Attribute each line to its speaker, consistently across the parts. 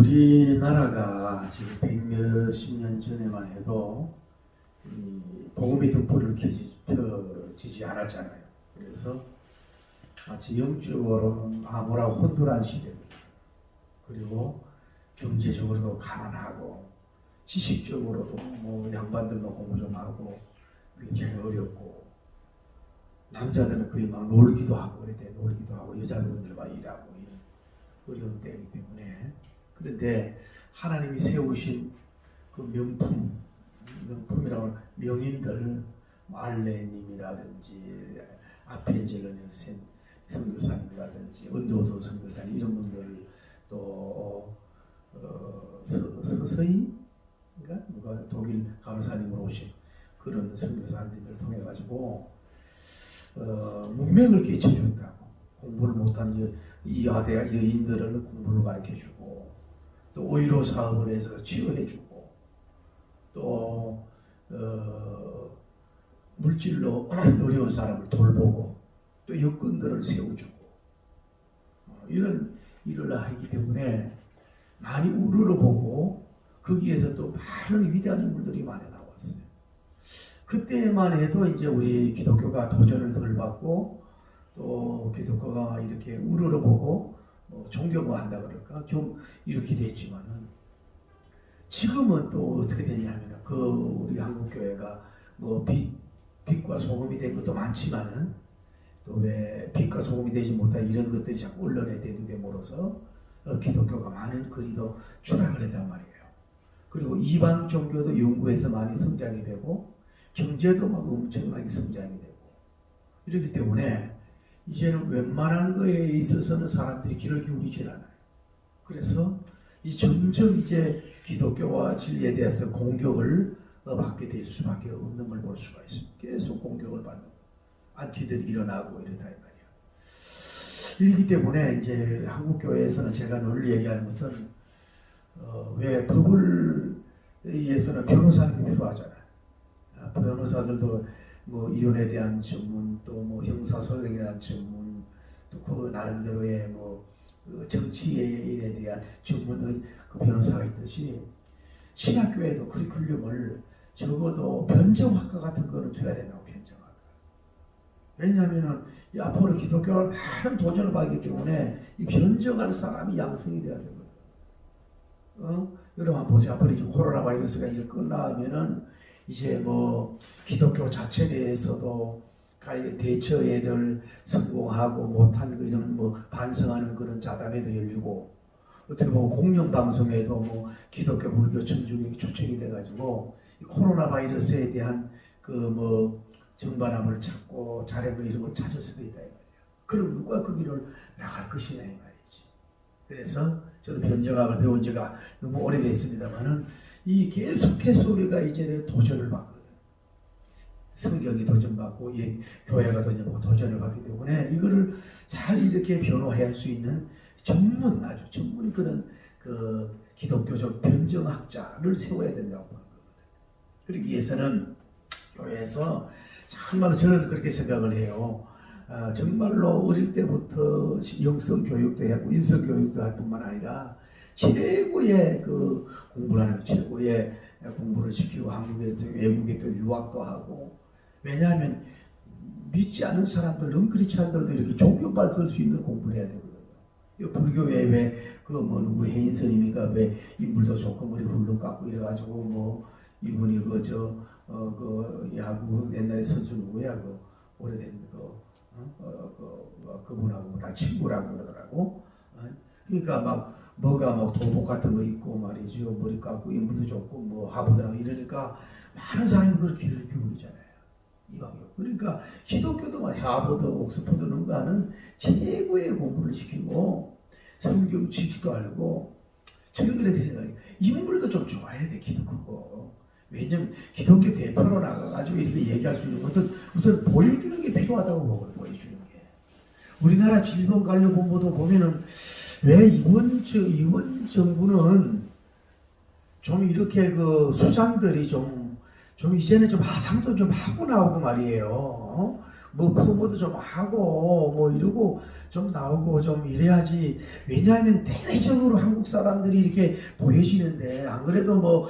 Speaker 1: 우리나라가 지금 백몇십 년 전에만 해도 이 복음의 등불을 켜지지 않았잖아요. 그래서 마치 영적으로는 암울하고 혼돈한 시대입니다. 그리고 경제적으로도 가난하고 지식적으로도 뭐 양반들만 공부 좀 하고 굉장히 어렵고 남자들은 거의 막 놀기도 하고 그랬대. 놀기도 하고 여자분들만 일하고 이런 어려운 때이기 때문에. 그런데 하나님이 세우신 그 명품이라고 명인들 알레님이라든지 아펜젤러니 선교사님이라든지 은도도 선교사님 이런 분들 또 서서히인가 누가 독일 간호사님으로 오신 그런 선교사님들을 통해 가지고 문명을 깨쳐준다고. 공부를 못한 이 아대 여인들을 공부를 가르쳐주고 또 의료 사업을 해서 치료해주고 또 물질로 어려운 사람을 돌보고 또 여건들을 세워주고 이런 일을 하기 때문에 많이 우러러보고 거기에서 또 많은 위대한 인물들이 많이 나왔어요. 그때만 해도 이제 우리 기독교가 도전을 덜 받고 또 기독교가 이렇게 우러러보고 존경한다 그럴까 이렇게 됐지만은 지금은 또 어떻게 되냐면은 우리 한국 교회가 뭐 빛과 소금이 된 것도 많지만은 또 왜 빛과 소금이 되지 못한 이런 것들이 자꾸 언론에 대두됨으로써 기독교가 많은 거리도 추락을 했단 말이에요. 그리고 이방 종교도 연구해서 많이 성장이 되고 경제도 막 엄청나게 성장이 되고 이렇기 때문에 이제는 웬만한 거에 있어서는 사람들이 귀를 기울이질 않아요. 그래서 점점 이제 기독교와 진리에 대해서 공격을 받게 될 수밖에 없는 걸 볼 수가 있습니다. 계속 공격을 받는 거예요. 안티들이 일어나고 이러다 이 말이에요. 이렇기 때문에 이제 한국 교회에서는 제가 늘 얘기하는 것은 왜 법을 위해서는 변호사님이 필요하잖아요. 변호사들도 뭐 이혼에 대한 전문 또 뭐 형사소송에 대한 전문 또 그 나름대로의 뭐 정치에 대한 전문의 그 변호사가 있듯이 신학교에도 커리큘럼을 적어도 변정학과 같은 거는 돼야 된다고. 변정학과. 왜냐하면은 이 앞으로 기독교가 많은 도전을 받기 때문에 이 변정할 사람이 양성이 돼야 되거든. 여러분 한번 보세요. 앞으로 이제 코로나 바이러스가 이제 끝나면은 이제 뭐 기독교 자체에 대해서도 대처를 성공하고 못한 이런 뭐 반성하는 그런 자담회도 열리고 어떻게 보면 공영 방송에도 뭐 기독교 불교 청중이 초청이 돼가지고 코로나 바이러스에 대한 그 뭐 정반함을 찾고 잘하고 이런 걸 찾을 수도 있다 이 말이야. 그럼 누가 그 길을 나갈 것이냐 이 말이지. 그래서 저도 변정학을 배운 지가 너무 오래됐습니다만은 이 계속해서 우리가 이제 도전을 받거든. 성경이 도전받고 교회가 도전을 받기 때문에 이거를 잘 이렇게 변호할 수 있는 아주 전문 그런 그 기독교적 변정학자를 세워야 된다고 하는 거거든. 그러기 위해서는 교회에서 정말로 저는 그렇게 생각을 해요. 정말로 어릴 때부터 영성 교육도 하고 인성 교육도 할 뿐만 아니라 최고의 그 공부를 하는 최고의 공부를 시키고 한국에 외국에 또 유학도 하고. 왜냐하면 믿지 않는 사람들, 넌크리스찬들도 이렇게 종교받을 수 있는 공부를 해야 되거든요. 불교에 왜 누구 해인 스님이가 왜 인물도 좋고 머리 훌룩 깎고 이래가지고 뭐 이분이 그 야구 옛날에 선수 누구야 오래된 그분하고 다 친구라고 그러더라고. 그러니까 막 도복 같은 거 입고 말이죠. 머리 깎고 인물도 좋고 뭐 하버드라고 이러니까 많은 사람이 그렇게 귀를 기울이잖아요. 이방요. 그러니까 기독교도 하버드, 옥스퍼드 능가하는 최고의 공부를 시키고 성경 지기도 알고 저는 그렇게 생각해요. 인물도 좀 좋아야 돼 기독교고. 왜냐면 기독교 대표로 나가가지고 이렇게 얘기할 수 있는 것은 우선 보여주는 게 필요하다고 보거든요. 보여주는 게. 우리나라 질병관리본부도 보면은 왜 이번 정부는 좀 이렇게 그 수장들이 좀 이제는 좀 화장도 좀 하고 나오고 말이에요. 뭐 포모도 좀 하고 뭐 이러고 좀 나오고 좀 이래야지. 왜냐하면 대외적으로 한국 사람들이 이렇게 보여지는데, 안 그래도 뭐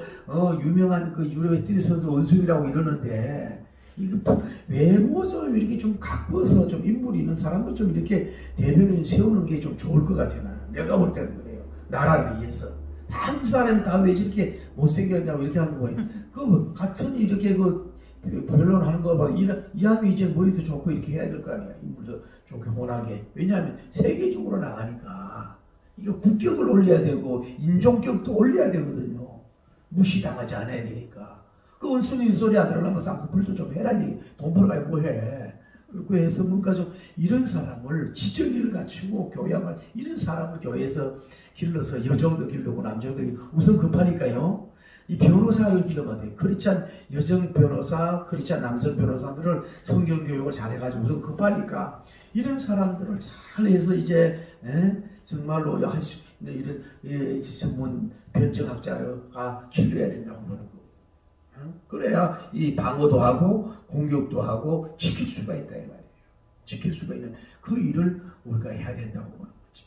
Speaker 1: 유명한 그 유럽의 띠리서도 원숭이라고 이러는데, 이거 외모 좀 이렇게 좀 가꿔서 좀 인물 있는 사람을 좀 이렇게 대변인 세우는 게 좀 좋을 것 같아요. 나는. 내가 볼 때는 그래요. 나라를 위해서. 한국 사람이 다 왜 저렇게 못생겼냐고 이렇게 하는 거예요. 그 같은 이렇게 그 변론하는 거 봐. 이왕 이제 머리도 좋고 이렇게 해야 될 거 아니야. 인물도 좋게 혼하게. 왜냐하면 세계적으로 나가니까 이거 국격을 올려야 되고 인종격도 올려야 되거든요. 무시당하지 않아야 되니까. 그 원숭이 소리 안 들으려면 쌍꺼풀도 좀 해라니. 돈 벌어가야 뭐해. 그렇고 해서 뭔가 좀 이런 사람을 지정의를 갖추고 교양을, 이런 사람을 교회에서 길러서 여정도 길르고 남정도 길르고, 우선 급하니까요. 이 변호사를 길러봐야 돼요. 크리스찬 여성 변호사, 크리스찬 남성 변호사들을 성경 교육을 잘해가지고 우선 급하니까 이런 사람들을 잘해서 이제 정말로 이런 전문 변증학자가 길러야 된다고 보는 거예요. 그래야 이 방어도 하고 공격도 하고 지킬 수가 있다 이 말이에요. 지킬 수가 있는 그 일을 우리가 해야 된다고 보는 거죠.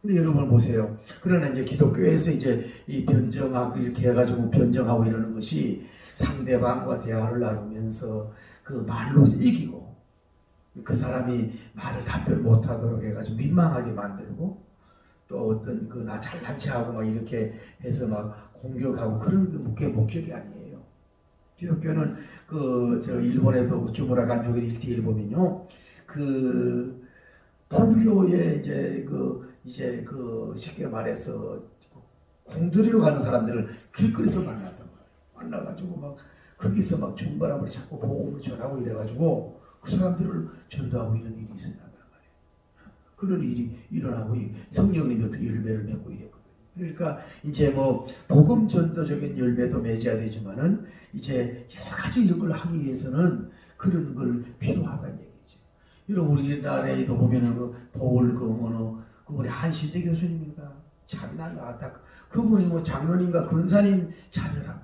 Speaker 1: 근데 여러분 보세요. 그러나 이제 기독교에서 이제 이 변정하고 이렇게 해가지고 변정하고 이러는 것이 상대방과 대화를 나누면서 그 말로 이기고, 그 사람이 말을 답변 못하도록 해가지고 민망하게 만들고, 또 어떤 그 나 잘난 체하고 막 이렇게 해서 막 공격하고, 그런 게 목적이 아니에요. 기독교는 저 일본에도 우쭈무라 간조기 일티를 보면요, 그 불교의 이제 쉽게 말해서 공들이로 가는 사람들을 길거리에서 만났단 말이에요. 만나가지고 막 거기서 막 정바람을 잡고 복음을 전하고 이래가지고 그 사람들을 전도하고 이런 일이 있었단 말이에요. 그런 일이 일어나고 성령님이 어떻게 열매를 맺고 이랬거든요. 그러니까 이제 뭐 복음 전도적인 열매도 맺어야 되지만은 이제 여러 가지 이런 걸 하기 위해서는 그런 걸 필요하다는 얘기죠. 여러분 우리나라에도 보면은 도올 그분이 한시대 교수님인가 참난 나왔다. 그분이 뭐 장로님과 권사님 자녀라고.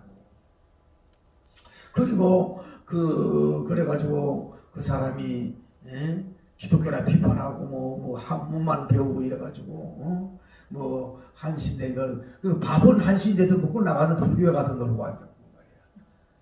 Speaker 1: 그리고 그래가지고 그 사람이 기독교나 비판하고 뭐 한문만 배우고 이래가지고 뭐 한신대가 그 밥은 한신대에서 먹고 나가는 불교에 가서 놀고 왔다고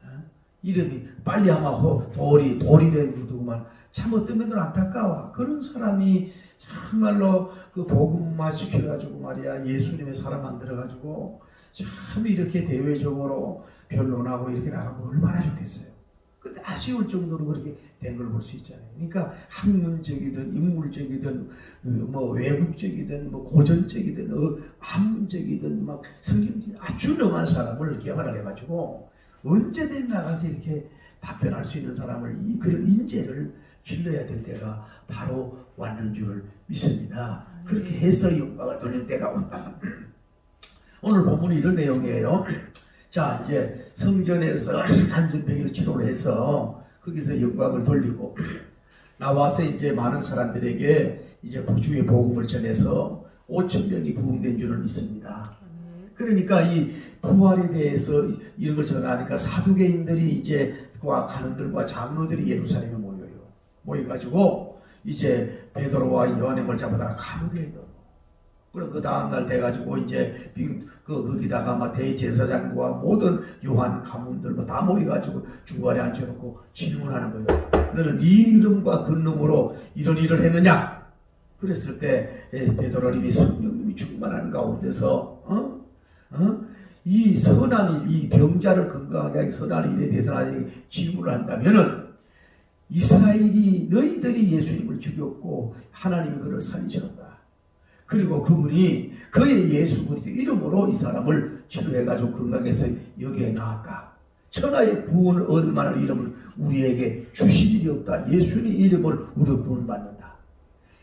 Speaker 1: 말이야. 이름이 빨리 아마 돌이 된 거구만. 참 어떤 면으로 안타까워. 그런 사람이 정말로 그 복음화 시켜가지고 말이야, 예수님의 사람 만들어가지고 참 이렇게 대외적으로 변론하고 이렇게 나가면 얼마나 좋겠어요. 근데 아쉬울 정도로 그렇게 된 걸 볼 수 있잖아요. 그러니까 학문적이든 인물적이든 뭐 외국적이든 뭐 고전적이든 학문적이든 막 성경적 아주 능한 사람을 개발을 해가지고 언제든 나가서 이렇게 답변할 수 있는 사람을, 그런 인재를 길러야 될 때가 바로 왔는 줄 믿습니다. 그렇게 해서 영광을 돌릴 때가 온다. 오늘 본문이 이런 내용이에요. 자, 이제 성전에서 한증병을 치료를 해서 거기서 영광을 돌리고 나와서 이제 많은 사람들에게 이제 구주의 복음을 전해서 5,000명이 부흥된 줄을 믿습니다. 그러니까 이 부활에 대해서 이런 걸 전하니까 사두개인들이 이제 가는들과 장로들이 예루살렘에 모여가지고 이제 베드로와 요한임을 잡아다가 감옥에 넣어. 그리고 그 다음날 돼가지고 이제 거기다가 막 대제사장과 모든 요한 가문들 뭐 다 모여가지고 중간에 앉혀놓고 질문하는 거예요. 너는 네 이름과 근능으로 이런 일을 했느냐? 그랬을 때 베드로님이 성령님이 충만한 가운데서 이 선한 일, 이 병자를 건강하게 하기 선한 일에 대해서 나에게 질문을 한다면은, 이스라엘이 너희들이 예수님을 죽였고 하나님이 그를 살리셨다. 그리고 그분이 그의 예수 그리스도 이름으로 이 사람을 치료해가지고 건강해서 여기에 나왔다. 천하의 구원을 얻을 만한 이름을 우리에게 주실 일이 없다. 예수님 이름을 우리가 구원을 받는다.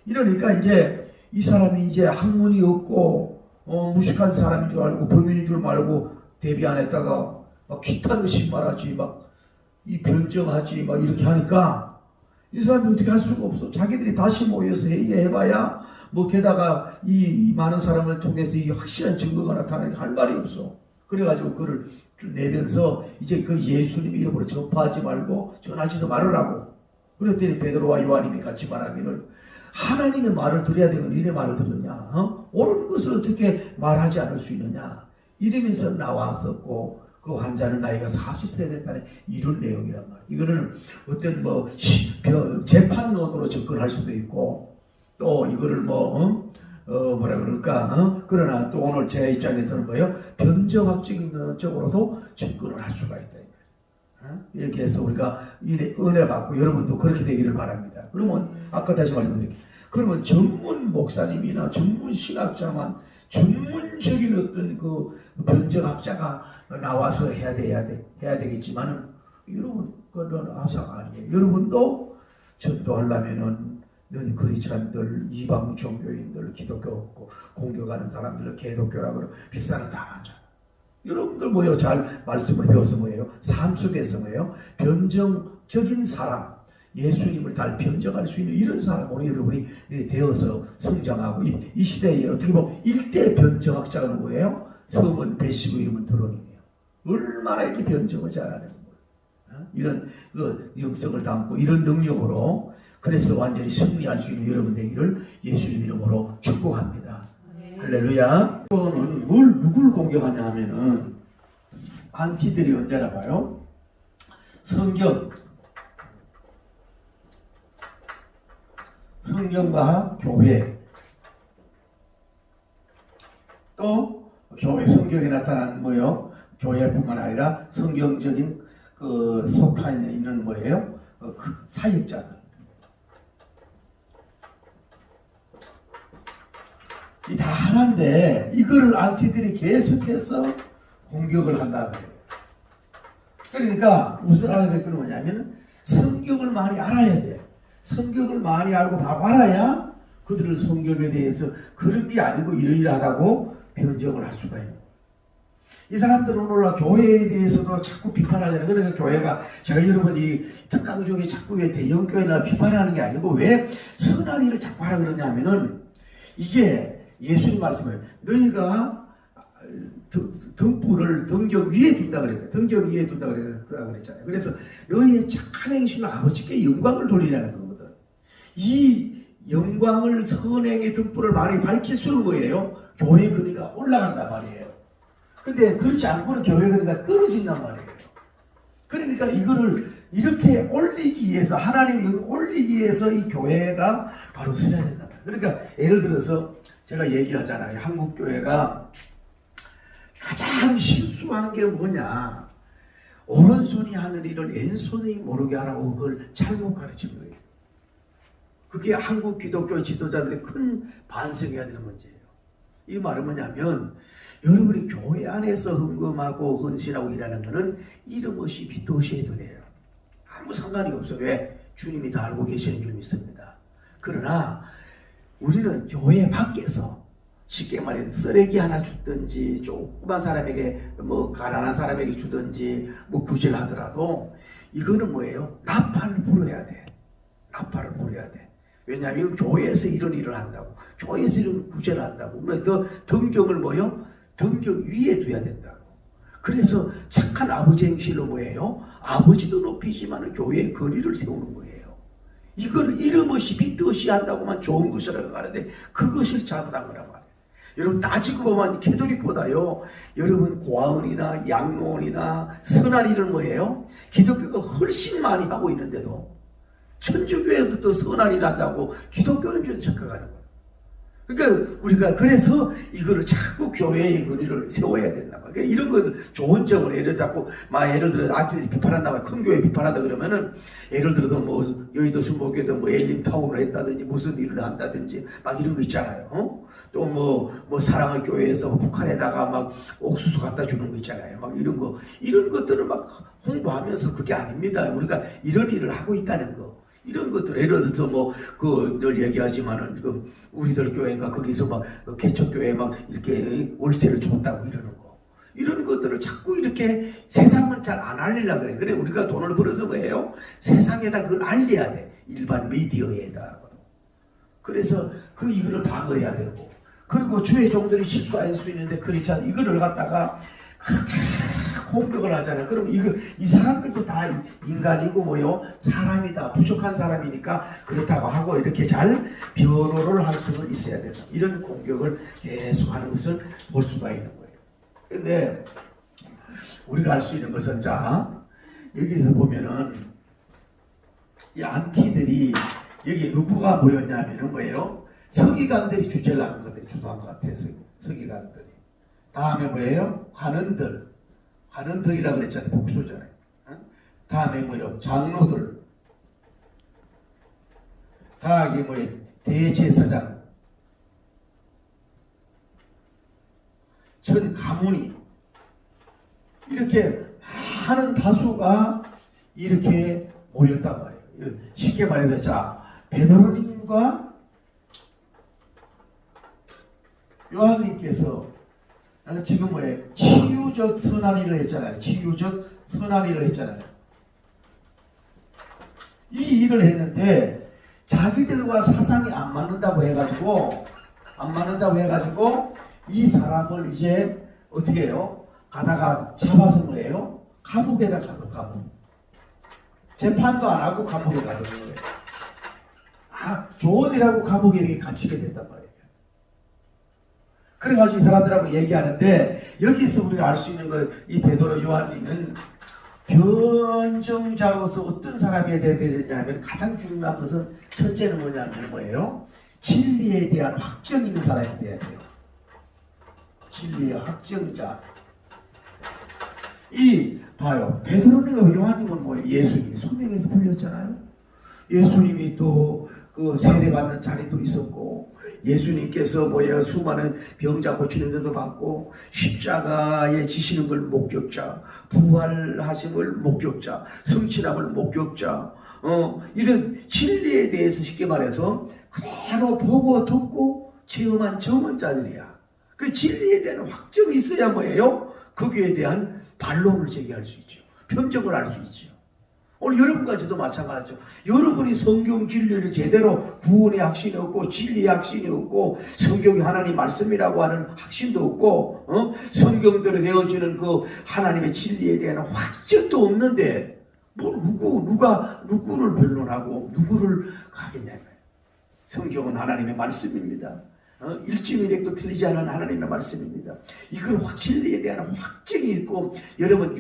Speaker 1: 이러니까 이제 이 사람이 이제 학문이 없고 무식한 사람인 줄 알고 범인인 줄 알고 대비 안 했다가 막 기타 의식 말하지, 막 이 변정하지, 막 이렇게 하니까 이 사람들이 어떻게 할 수가 없어. 자기들이 다시 모여서 회의해봐야 뭐 게다가 이 많은 사람을 통해서 이 확실한 증거가 나타나니까 할 말이 없어. 그래가지고 그를 내면서 이제 그 예수님 이름으로 전파하지 말고 전하지도 말으라고. 그랬더니 베드로와 요한님이 같이 말하기를 하나님의 말을 들어야 되고 니네 말을 들으냐? 옳은 것을 어떻게 말하지 않을 수 있느냐? 이러면서 나왔었고 그 환자는 나이가 40세 됐다는 이런 내용이란 말이에요. 이거는 어떤 뭐 재판론으로 접근할 수도 있고 또 이거를 뭐라 그럴까? 그러나 또 오늘 제 입장에서는 뭐예요? 변정학적인 쪽으로도 접근을 할 수가 있다. 이렇게 해서 우리가 은혜 받고 여러분도 그렇게 되기를 바랍니다. 그러면 아까 다시 말씀드릴게요. 그러면 전문 목사님이나 전문 신학자만 전문적인 어떤 그 변정학자가 나와서 해야 되겠지만은 여러분 그건 아사가 아니에요. 여러분도 전도하려면은 넌 크리스찬들, 이방 종교인들, 기독교 없고 공격하는 사람들 개독교라고 그러고 비싼 다 맞아. 여러분들 뭐예요? 잘 말씀을 배워서 뭐예요? 삶 속에서 뭐예요? 변정적인 사람, 예수님을 잘 변정할 수 있는 이런 사람으로 여러분이 되어서 성장하고 이 시대에 어떻게 보면 일대 변정학자가 누구예요? 서문 배시고 이름은 드론이에요. 얼마나 이렇게 변정을 잘하는 거예요. 이런 그 영성을 담고 이런 능력으로 그래서 완전히 승리할 수 있는 여러분 되기를 예수님 이름으로 축복합니다. 할렐루야. 이거는 누굴 공격하냐 하면은 안티들이 언제나 봐요. 성경과 교회 또 교회 성경에 나타나는 뭐예요? 교회뿐만 아니라 성경적인 그 속해 있는 뭐예요? 그 사역자들 이 다 하나인데 이거를 안티들이 계속해서 공격을 한다는 거예요. 그러니까 무슨 알아야 될 건 뭐냐면 성경을 많이 알아야 돼. 성경을 많이 알고 알아야 그들을 성경에 대해서 그런 게 아니고 이러이러하다고 변정을 할 수가 있는 거예요. 이 사람들은 오늘날 교회에 대해서도 자꾸 비판하잖아요. 그러니까 교회가 제가 여러분이 특강중에 자꾸 왜 대형교회나 비판하는 게 아니고 왜 선한 일을 자꾸 하라 그러냐 하면은 이게 예수님 말씀을 너희가 등불을 등격 위에 둔다 그랬다. 등격 위에 둔다 그랬잖아요. 그래서 너희의 착한 행실로 아버지께 영광을 돌리라는 거거든. 이 영광을 선행의 등불을 많이 밝힐수록 뭐예요? 교회 근위가 올라간단 말이에요. 근데 그렇지 않고는 교회 근위가 떨어진단 말이에요. 그러니까 이거를 이렇게 올리기 위해서 하나님이 올리기 위해서 이 교회가 바로 서야 된단 말이에요. 그러니까 예를 들어서 제가 얘기하잖아요. 한국 교회가 가장 실수한 게 뭐냐? 오른손이 하는 일을 왼손이 모르게 하라고 그걸 잘못 가르친 거예요. 그게 한국 기독교 지도자들의 큰 반성해야 되는 문제예요. 이 말은 뭐냐면 여러분이 교회 안에서 헌금하고 헌신하고 일하는 거는 이름 없이 빚도 없이 해도 돼요. 아무 상관이 없어. 왜? 주님이 다 알고 계시는 줄 믿습니다. 그러나 우리는 교회 밖에서 쉽게 말해 쓰레기 하나 주든지 조그만 사람에게 뭐 가난한 사람에게 주든지 뭐 구제를 하더라도 이거는 뭐예요? 나팔을 불어야 돼. 나팔을 불어야 돼. 왜냐하면 교회에서 이런 일을 한다고. 교회에서 이런 구제를 한다고. 그래서 등경을 뭐예요? 등경 위에 둬야 된다고. 그래서 착한 아버지 행실로 뭐예요? 아버지도 높이지만 교회의 거리를 세우는 거예요. 이걸 이름 없이 빚도 없이 한다고만 좋은 것이라고 하는데 그것을 잘못한 거란 말이에요. 여러분 따지고 보면 캐톨릭보다요 여러분 고아원이나 양로원이나 선한 일을 뭐예요? 기독교가 훨씬 많이 하고 있는데도 천주교에서도 선한 일 한다고 기독교인 줄 착각하는 거예요. 그러니까 우리가 그래서 이거를 자꾸 교회의 거리를 세워야 된다. 그러니까 이런 것들 좋은 점을 예를 들어 아티들이 비판한다, 큰 교회 비판한다 그러면은 예를 들어서 뭐 여의도 순복교도 뭐 엘림타운을 했다든지 무슨 일을 한다든지 막 이런 거 있잖아요. 또 뭐 사랑의 교회에서 북한에다가 막 옥수수 갖다 주는 거 있잖아요. 막 이런 것들을 막 홍보하면서 그게 아닙니다. 우리가 이런 일을 하고 있다는 거. 이런 것들 예를 들어서 늘 얘기하지만은 우리들 교회가 거기서 막 개척교회 막 이렇게 월세를 줬다고 이러는 거 이런 것들을 자꾸 이렇게 세상은 잘 안 알리려고 그래. 그래 우리가 돈을 벌어서 뭐예요? 세상에다 그걸 알려야 돼. 일반 미디어에다. 그래서 이거를 방어해야 되고 그리고 주의 종들이 실수할 수 있는데 그렇지 않아 이거를 갖다가 그렇게 공격을 하잖아요. 그럼 이 사람들도 다 인간이고 뭐요? 사람이다. 부족한 사람이니까 그렇다고 하고 이렇게 잘 변호를 할 수는 있어야 된다. 이런 공격을 계속 하는 것을 볼 수가 있는 거예요. 근데 우리가 알 수 있는 것은 자 여기서 보면은 이 안티들이 여기 누구가 모였냐면은 뭐예요? 서기관들이 주제를 한 것 같아요. 주도한 것 같아요. 서기관들이. 다음에 뭐예요? 관원들이라고 그랬잖아요. 복수잖아요. 다음에 뭐예요? 장로들. 다음에 뭐예요? 대제사장. 전 가문이. 이렇게 많은 다수가 이렇게 모였단 말이에요. 쉽게 말해서 자 베드로님과 요한님께서 지금 뭐예요? 치유적 선한 일을 했잖아요. 치유적 선한 일을 했잖아요. 이 일을 했는데 자기들과 사상이 안 맞는다고 해가지고 이 사람을 이제 어떻게 해요? 가다가 잡아서 뭐예요? 감옥에다 가둬. 감옥. 재판도 안 하고 감옥에 가두는 거예요. 좋은 일하고 감옥에 이렇게 갇히게 된단 말이에요. 그래가지고 이 사람들하고 얘기하는데 여기서 우리가 알 수 있는 거 이 베드로 요한님은 변정자로서 어떤 사람이 되어야 되느냐면 가장 중요한 것은 첫째는 뭐냐면 뭐예요? 진리에 대한 확정 있는 사람이 되어야 돼요. 진리의 확정자. 봐요. 베드로님과 요한님은 뭐예요? 예수님이 소명에서 불렸잖아요. 예수님이 또 그 세례받는 자리도 있었고 예수님께서 뭐예요? 수많은 병자 고치는 데도 받고 십자가에 지시는 걸 목격자, 부활하심을 목격자, 성취함을 목격자, 이런 진리에 대해서 쉽게 말해서 그대로 보고 듣고 체험한 전문자들이야. 그 진리에 대한 확정이 있어야 뭐예요? 거기에 대한 반론을 제기할 수 있죠. 편적을 할 수 있죠. 오늘 여러분까지도 마찬가지죠. 여러분이 성경 진리를 제대로 구원의 확신이 없고 진리의 확신이 없고 성경이 하나님 말씀이라고 하는 확신도 없고 성경대로 되어지는 그 하나님의 진리에 대한 확정도 없는데 누구를 변론하고 누구를 가겠냐면 성경은 하나님의 말씀입니다. 일지일액도 틀리지 않은 하나님의 말씀입니다. 이걸 진리에 대한 확정이 있고 여러분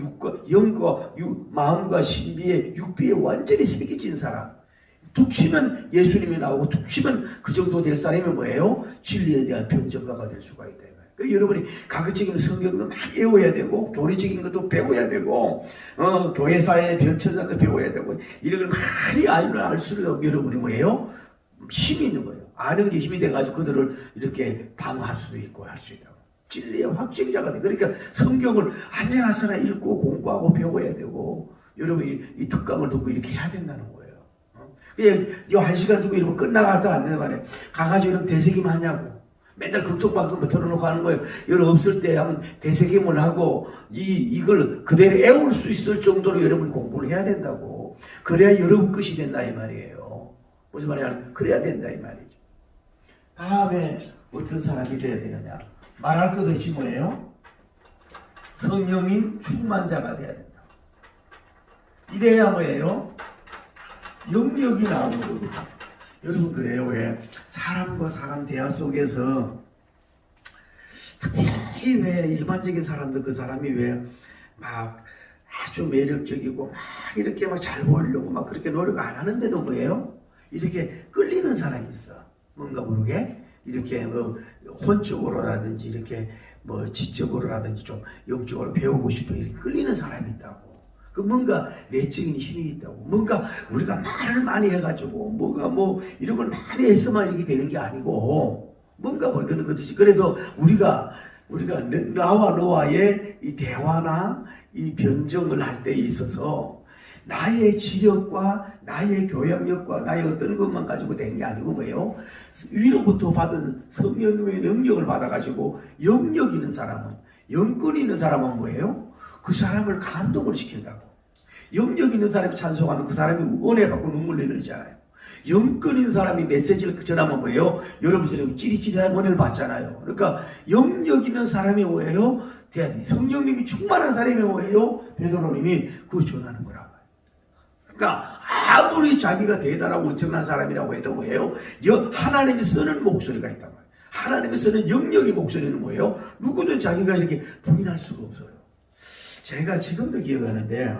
Speaker 1: 영과 마음과 신비에 육비에 완전히 새겨진 사람. 툭 치면 예수님이 나오고 툭 치면 그 정도 될 사람이 뭐예요? 진리에 대한 변정가가 될 수가 있다. 그러니까 여러분이 가급적이면 성경도 많이 외워야 되고 교리적인 것도 배워야 되고 교회사의 변천사도 배워야 되고 이런 걸 많이 알수록 여러분이 뭐예요? 힘이 있는 거예요. 아는 게 힘이 돼가지고 그들을 이렇게 방어할 수도 있고 할 수 있다고. 진리의 확증자가 돼. 그러니까 성경을 안전하서나 읽고 공부하고 배워야 되고 여러분이 이 특강을 듣고 이렇게 해야 된다는 거예요. 그냥 한 시간 듣고 이러면 끝나가서 안 되는 말이에요. 가가지고 이런 대세기만 하냐고. 맨날 극독방송만 틀어놓고 하는 거예요. 여러분 없을 때 하면 대세기만 하고 이걸 그대로 애울 수 있을 정도로 여러분이 공부를 해야 된다고. 그래야 여러분 것이 된다 이 말이에요. 무슨 말이야? 그래야 된다 이 말이죠. 다음에 어떤 사람이 돼야 되느냐? 말할 것 없이 뭐예요? 성령인 충만자가 돼야 된다. 이래야 뭐예요? 영역이 나오는 겁니다. 여러분 그래요. 왜 사람과 사람 대화 속에서 특별히 왜 일반적인 사람들 그 사람이 왜 막 아주 매력적이고 막 이렇게 막 잘 보이려고 막 그렇게 노력 안 하는데도 뭐예요? 이렇게 끌리는 사람이 있어. 뭔가 모르게 이렇게 뭐 혼적으로라든지 이렇게 뭐 지적으로라든지 좀 영적으로 배우고 싶어 이렇게 끌리는 사람이 있다고. 그 뭔가 내적인 힘이 있다고. 뭔가 우리가 말을 많이 해가지고 뭔가 뭐 이런 걸 많이 했어만 이렇게 되는 게 아니고 뭔가 뭐 그런 것이지. 그래서 우리가 나와 너와의 이 대화나 이 변정을 할 때에 있어서 나의 지력과 나의 교양력과 나의 어떤 것만 가지고 되는 게 아니고 뭐예요? 위로부터 받은 성령의 능력을 받아가지고 영력 있는 사람은, 영권 있는 사람은 뭐예요? 그 사람을 감동을 시킨다고. 영력 있는 사람이 찬송하면 그 사람이 은혜 받고 눈물 흘리잖아요. 영권 있는 사람이 메시지를 전하면 뭐예요? 여러분처럼 찌릿찌릿한 은혜를 받잖아요. 그러니까 영력 있는 사람이 뭐예요? 돼야 돼. 성령님이 충만한 사람이 뭐예요? 베드로님이 그거 전하는 거라고. 그러니까 아무리 자기가 대단하고 엄청난 사람이라고 해도 뭐예요? 하나님이 쓰는 목소리가 있단 말이에요. 하나님이 쓰는 영역의 목소리는 뭐예요? 누구든 자기가 이렇게 부인할 수가 없어요. 제가 지금도 기억하는데,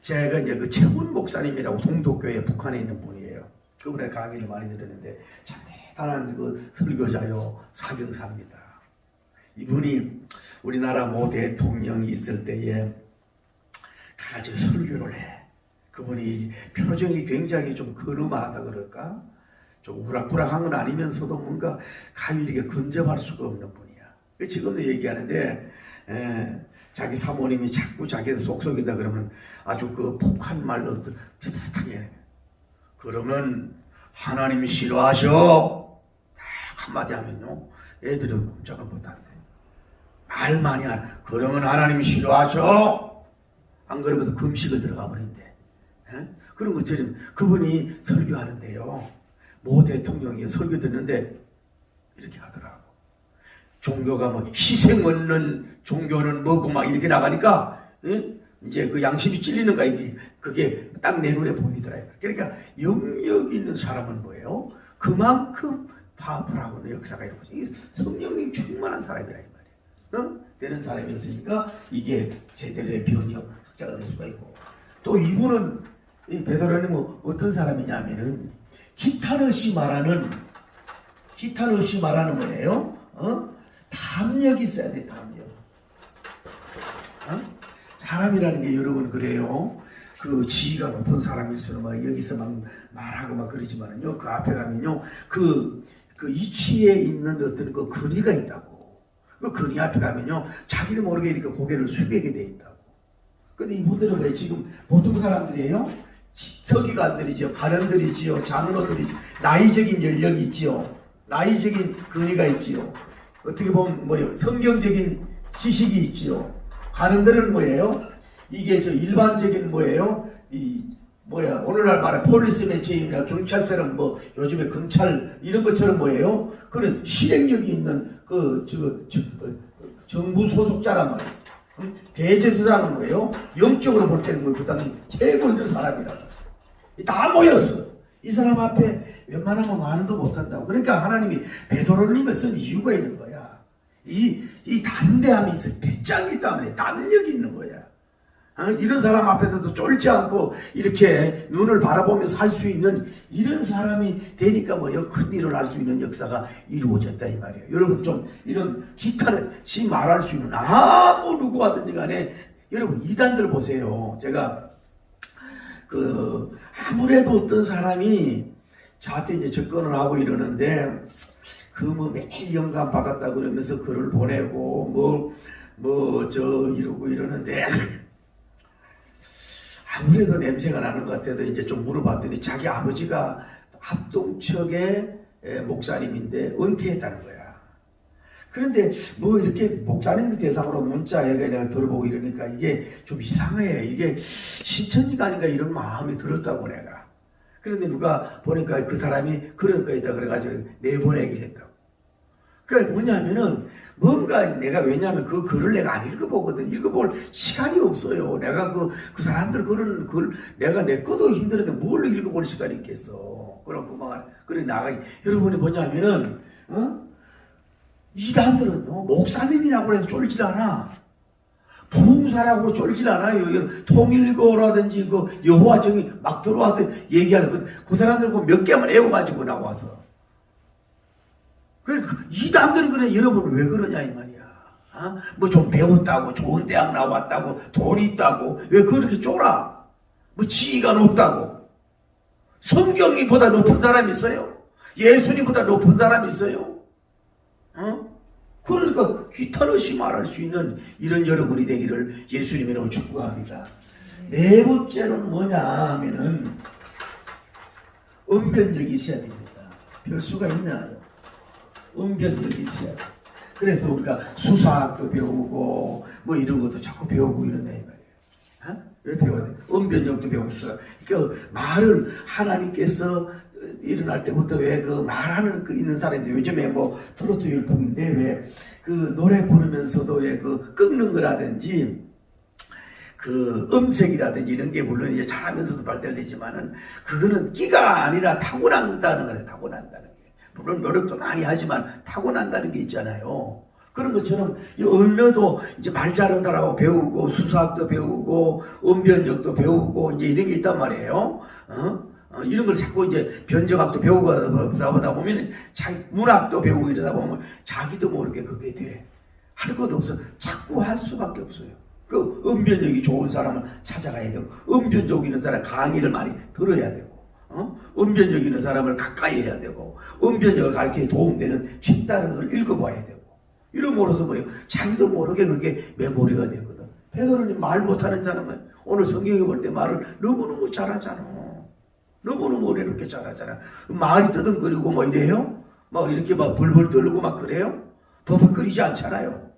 Speaker 1: 제가 이제 그 최훈 목사님이라고 동독교회 북한에 있는 분이에요. 그분의 강의를 많이 들었는데 참 대단한 그 설교자요, 사경사입니다. 이분이 우리나라 모 대통령이 있을 때에 가지고 설교를 해. 그분이 표정이 굉장히 좀 근엄하다 그럴까? 좀 우락부락한 건 아니면서도 뭔가 감히 이렇게 근접할 수가 없는 분이야. 지금도 얘기하는데, 자기 사모님이 자꾸 자기한테 속속이다 그러면 아주 그 북한 말로 비슷하게 해. 그러면 하나님이 싫어하셔. 한마디 하면요, 애들은 꼼짝을 못한대. 말 많이 안. 그러면 하나님이 싫어하셔. 안 그러면 금식을 들어가 버린대. 그런 것처럼 그분이 설교하는데요, 모 대통령이 설교 듣는데 이렇게 하더라고. 종교가 뭐 희생 없는 종교는 뭐고 막 이렇게 나가니까 이제 그 양심이 찔리는 거야. 그게 딱 내 눈에 보이더라고요. 그러니까 영역 있는 사람은 뭐예요? 그만큼 파워풀하고 역사가 이런 거죠. 이게 성령님 충만한 사람이라 이 말이에요. 되는 사람이었으니까 이게 제대로의 병력 학자가 될 수가 있고, 또 이분은 이 베드로님은 어떤 사람이냐면은 기탄 없이 말하는 뭐예요? 담력이 있어야 돼. 담력. 사람이라는 게 여러분 그래요. 그 지위가 높은 사람일수록 막 여기서 막 말하고 막 그러지만은요, 그 앞에 가면요, 그 이치에 있는 어떤 그 근위가 있다고. 그 근위 앞에 가면요, 자기도 모르게 이렇게 고개를 숙이게 돼 있다고. 근데 이분들은 왜 지금 보통 사람들이에요? 서기관들이지요, 가련들이지요, 장로들이지요, 나이적인 연령이 있지요, 나이적인 근위가 있지요. 어떻게 보면 뭐예요? 성경적인 지식이 있지요. 가련들은 뭐예요? 이게 저 일반적인 뭐예요? 오늘날 말하는 폴리스맨체이나 경찰처럼 뭐 요즘에 검찰 이런 것처럼 뭐예요? 그런 실행력이 있는 정부 소속자란 말이에요. 대제사장은 뭐예요? 영적으로 볼 때는 뭐 그다음에 최고 있는 사람이라고. 다 모였어. 이 사람 앞에 웬만하면 말도 못한다고. 그러니까 하나님이 베드로님을 쓴 이유가 있는 거야. 이 담대함이 있어. 배짱이 있다면 담력이 있는 거야. 이런 사람 앞에서도 쫄지 않고 이렇게 눈을 바라보면서 살 수 있는 이런 사람이 되니까 뭐요, 큰 일을 할 수 있는 역사가 이루어졌다 이 말이에요. 여러분 좀 이런 기타시 말할 수 있는 아무 누구하든지 간에 여러분 이단들 보세요. 제가 아무래도 어떤 사람이 저한테 이제 접근을 하고 이러는데 뭐 매일 영감 받았다 그러면서 글을 보내고 이러고 이러는데 아무래도 냄새가 나는 것 같아도 이제 좀 물어봤더니 자기 아버지가 합동척의 목사님인데 은퇴했다는 거야. 그런데 뭐 이렇게 목사님 대상으로 문자에 내가 들어보고 이러니까 이게 좀 이상해. 이게 신천지가 아닌가 이런 마음이 들었다고 내가. 그런데 누가 보니까 그 사람이 그런 거 있다 그래가지고 내보내기를 했다고. 그게 뭐냐면은 뭔가 내가 왜냐하면 그 글을 내가 안 읽어보거든. 읽어볼 시간이 없어요. 내가 그 사람들 글을 내가 내 것도 힘들었는데 뭘 읽어볼 시간이 있겠어. 그래 나가기. 여러분이 뭐냐면은 이단들은요, 목사님이라고 해서 쫄질 않아. 부흥사라고 쫄질 않아요. 통일교라든지 여호와 정이 막 들어와서 얘기하는 그 사람들 몇 개만 애워가지고 나와서. 이단들은 그래. 여러분 왜 그러냐 이 말이야. 뭐 좀 배웠다고, 좋은 대학 나왔다고, 돈이 있다고 왜 그렇게 쫄아? 뭐 지위가 높다고. 성경이보다 높은 사람 있어요? 예수님보다 높은 사람 있어요? 그러니까 귀타르시 말할 수 있는 이런 여러분이 되기를 예수님으로 축복합니다. 네 번째는 뭐냐 하면은 언변력이 있어야 됩니다. 별수가 있나요? 언변력이 있어야 돼. 그래서 우리가 수사학도 배우고 뭐 이런 것도 자꾸 배우고 이런다 이 말이에요. 왜 배워야 돼? 언변력도 배우고 수사. 그러니까 말을 하나님께서 일어날 때부터 왜 그 말하는 그 있는 사람인데 요즘에 뭐 트로트 열풍인데 왜 그 노래 부르면서도 왜 그 꺾는 거라든지 그 음색이라든지 이런 게 물론 이제 잘하면서도 발달되지만은 그거는 끼가 아니라 타고난다는 거예요. 타고난다는 게. 물론 노력도 많이 하지만 타고난다는 게 있잖아요. 그런 것처럼 언어도 이제 말 잘하는 사람하고 배우고 수사학도 배우고 언변력도 배우고 이제 이런 게 있단 말이에요. 이런 걸 자꾸 이제 변정학도 배우고 하다 보면 자기 문학도 배우고 이러다 보면 자기도 모르게 그게 돼. 할 것도 없어. 자꾸 할 수밖에 없어요. 그 언변력이 좋은 사람을 찾아가야 되고 언변력 있는 사람 강의를 많이 들어야 되고 언변력 있는 사람을 가까이 해야 되고 언변력을 가르치는 도움되는 뒷다른 읽어봐야 되고 이름으로써 뭐예요? 자기도 모르게 그게 메모리가 되거든. 베드로는 말 못하는 사람은 오늘 성경에 볼 때 말을 너무너무 잘하잖아. 너무너무 어렵게 잘하잖아. 말이 뜨듬거리고 뭐 이래요? 막 이렇게 막 벌벌 떨고 막 그래요? 버벅거리지 않잖아요.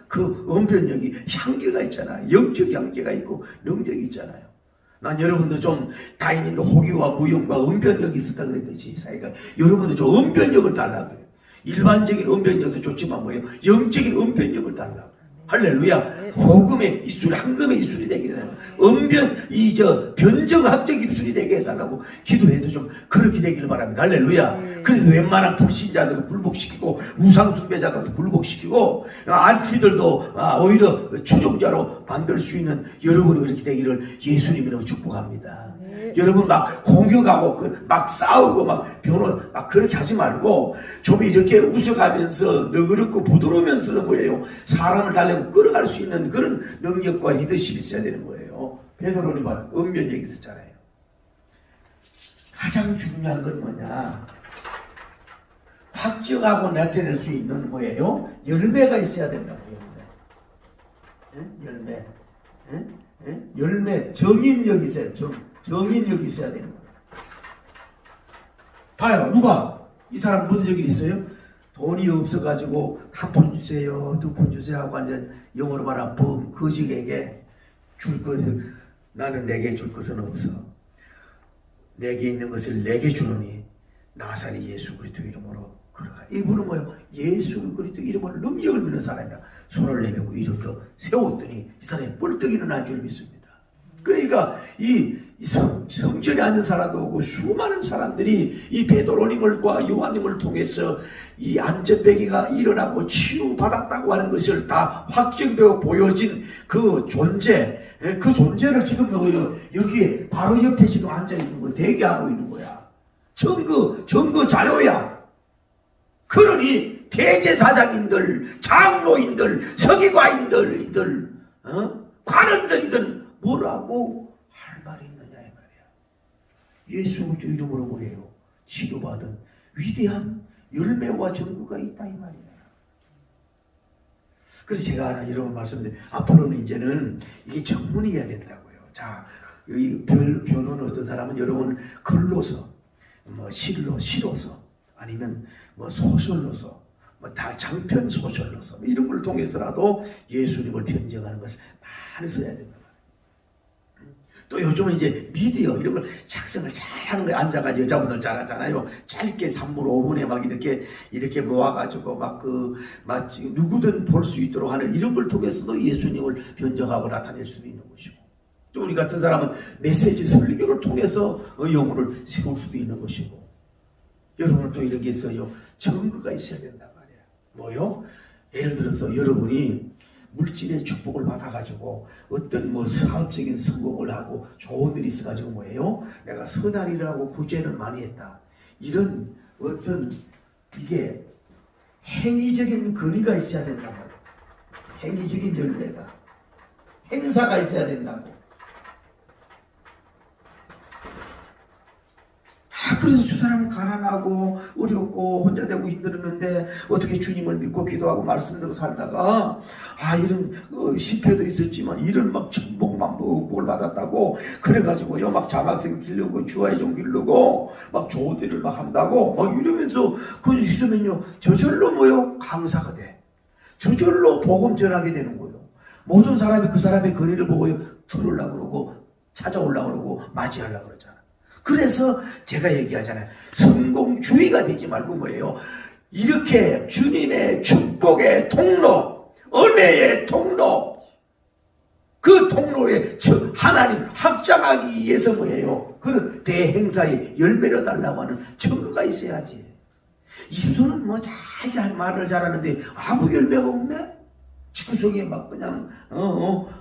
Speaker 1: 그 언변력이 향기가 있잖아요. 영적 향기가 있고 능력이 있잖아요. 난 여러분도 좀 다인인도 호기와 무용과 언변력이 있었다 그랬듯이 그러니까 여러분도 좀 언변력을 달라고 해요. 일반적인 언변력도 좋지만 뭐예요? 영적인 언변력을 달라고. 할렐루야. 복음의 입술이 황금의 입술이 되게 해달라고. 변정학적 입술이 되게 해달라고 기도해서 좀 그렇게 되기를 바랍니다. 할렐루야. 그래서 웬만한 불신자들도 굴복시키고 우상숭배자들도 굴복시키고 안티들도 오히려 추종자로 만들 수 있는 여러분이 그렇게 되기를 예수님이라고 축복합니다. 여러분 막 공격하고 막 싸우고 막 변호 막 그렇게 하지 말고 좀 이렇게 웃어가면서 너그럽고 부드러우면서 뭐예요? 사람을 달래고 끌어갈 수 있는 그런 능력과 리더십이 있어야 되는 거예요. 베드로는 언변력이 있었잖아요. 가장 중요한 건 뭐냐? 확증하고 나타낼 수 있는 뭐예요? 열매가 있어야 된다고. 열매. 열매 정인력이 있어요. 정인력이 있어야 되는 거예요. 봐요. 누가? 이 사람 무슨 적이 있어요? 돈이 없어가지고 한 푼 주세요, 두 푼 주세요 하고 완전 영어로 말하면 거지에게 줄 것을 나는 내게 줄 것은 없어. 내게 있는 것을 내게 주노니 나사렛 예수 그리스도 이름으로 걸어가. 이분은 뭐예요? 예수 그리스도 이름으로 능력을 믿는 사람이야. 손을 내밀고 일으켜 세웠더니 이 사람이 뻘떡 일어난 줄 믿습니다. 그러니까 이 성전에 앉은 사람도 오고 수많은 사람들이 이 베드로님과 요한님을 통해서 이 안전배기가 일어나고 치유받았다고 하는 것을 다 확증되고 보여진 그 존재, 그 존재를 지금 여기에 바로 옆에 지금 앉아있는 거야. 대기하고 있는 거야. 증거 자료야. 그러니 대제사장인들, 장로인들, 서기관인들, 관원들이든 뭐라고 할 말이 있느냐 이 말이야. 예수 그리스도 이름으로 뭐예요? 치료받은 위대한 열매와 증거가 있다 이 말이야. 그래서 제가 하나 여러분 말씀드린 앞으로는 이제는 이게 전문이어야 된다고요. 자, 이 변호는 어떤 사람은 여러분 글로서, 뭐 시로서, 아니면 뭐 소설로서, 뭐 다 장편 소설로서 뭐 이런 걸 통해서라도 예수님을 변증하는 것을 많이 써야 된다. 또 요즘은 이제 미디어 이런 걸 작성을 잘하는 거예요. 앉아가지고 여자분들 잘하잖아요. 짧게 3분 5분에 막 이렇게 모아가지고 막 누구든 볼 수 있도록 하는 이런 걸 통해서도 예수님을 변정하고 나타낼 수 있는 것이고, 또 우리 같은 사람은 메시지 설교를 통해서 영혼을 세울 수도 있는 것이고, 여러분은 또 이런 게 있어요. 증거가 있어야 된단 말이에요. 뭐요? 예를 들어서 여러분이 물질의 축복을 받아가지고 어떤 뭐 사업적인 성공을 하고 좋은 일이 있어가지고 뭐예요? 내가 선한 일을 하고 구제를 많이 했다. 이런 어떤 이게 행위적인 근위가 있어야 된다고. 행위적인 열매가. 행사가 있어야 된다고. 그래서 저 사람은 가난하고 어렵고 혼자 되고 힘들었는데 어떻게 주님을 믿고 기도하고 말씀대로 살다가 이런 실패도 있었지만 이런 막 천복만복을 받았다고 그래가지고요 막 자각생 기르고 주화의 종 기르고 막 좋은 일을 막 한다고 막 이러면서 그 있으면요 저절로 뭐요 강사가 돼. 저절로 복음 전하게 되는 거예요. 모든 사람이 그 사람의 거리를 보고 들으려고 그러고 찾아오려고 그러고 맞이하려고 그러잖아. 그래서 제가 얘기하잖아요. 성공주의가 되지 말고 뭐예요? 이렇게 주님의 축복의 통로, 은혜의 통로, 그 통로에 하나님 확장하기 위해서 뭐예요? 그런 대행사에 열매를 달라고 하는 증거가 있어야지. 입술은 뭐 잘 말을 잘하는데 아무 열매가 없네? 지구속에 막 그냥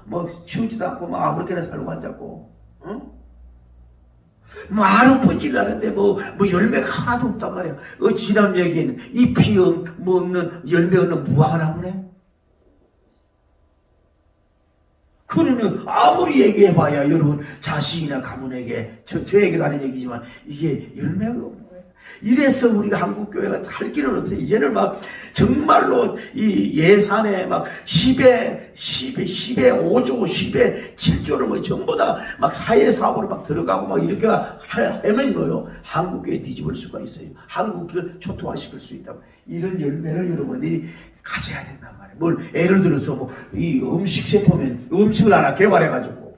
Speaker 1: 뭐 치우지도 않고 막 아무렇게나 살고 앉았고 말은 퍼질라는데 뭐 열매가 하나도 없단 말이야. 지난 얘기에는 잎이 없는 열매 없는 무화과나무네. 그러면 아무리 얘기해봐야 여러분 자식이나 가문에게 저에게도 하는 얘기지만 이게 열매가 없는 거예요. 이래서 우리가 한국교회가 할 길은 없어요. 이제는 막 정말로 이 예산에 막 10에 5조 10에 7조를 뭐 전부 다 막 사회사업으로 막 들어가고 막 이렇게 하면 뭐요? 한국교회 뒤집을 수가 있어요. 한국교회를 초토화시킬 수 있다. 이런 열매를 여러분들이 가져야 된단 말이에요. 뭘 예를 들어서 뭐 이 음식 세포면 음식을 하나 개발해가지고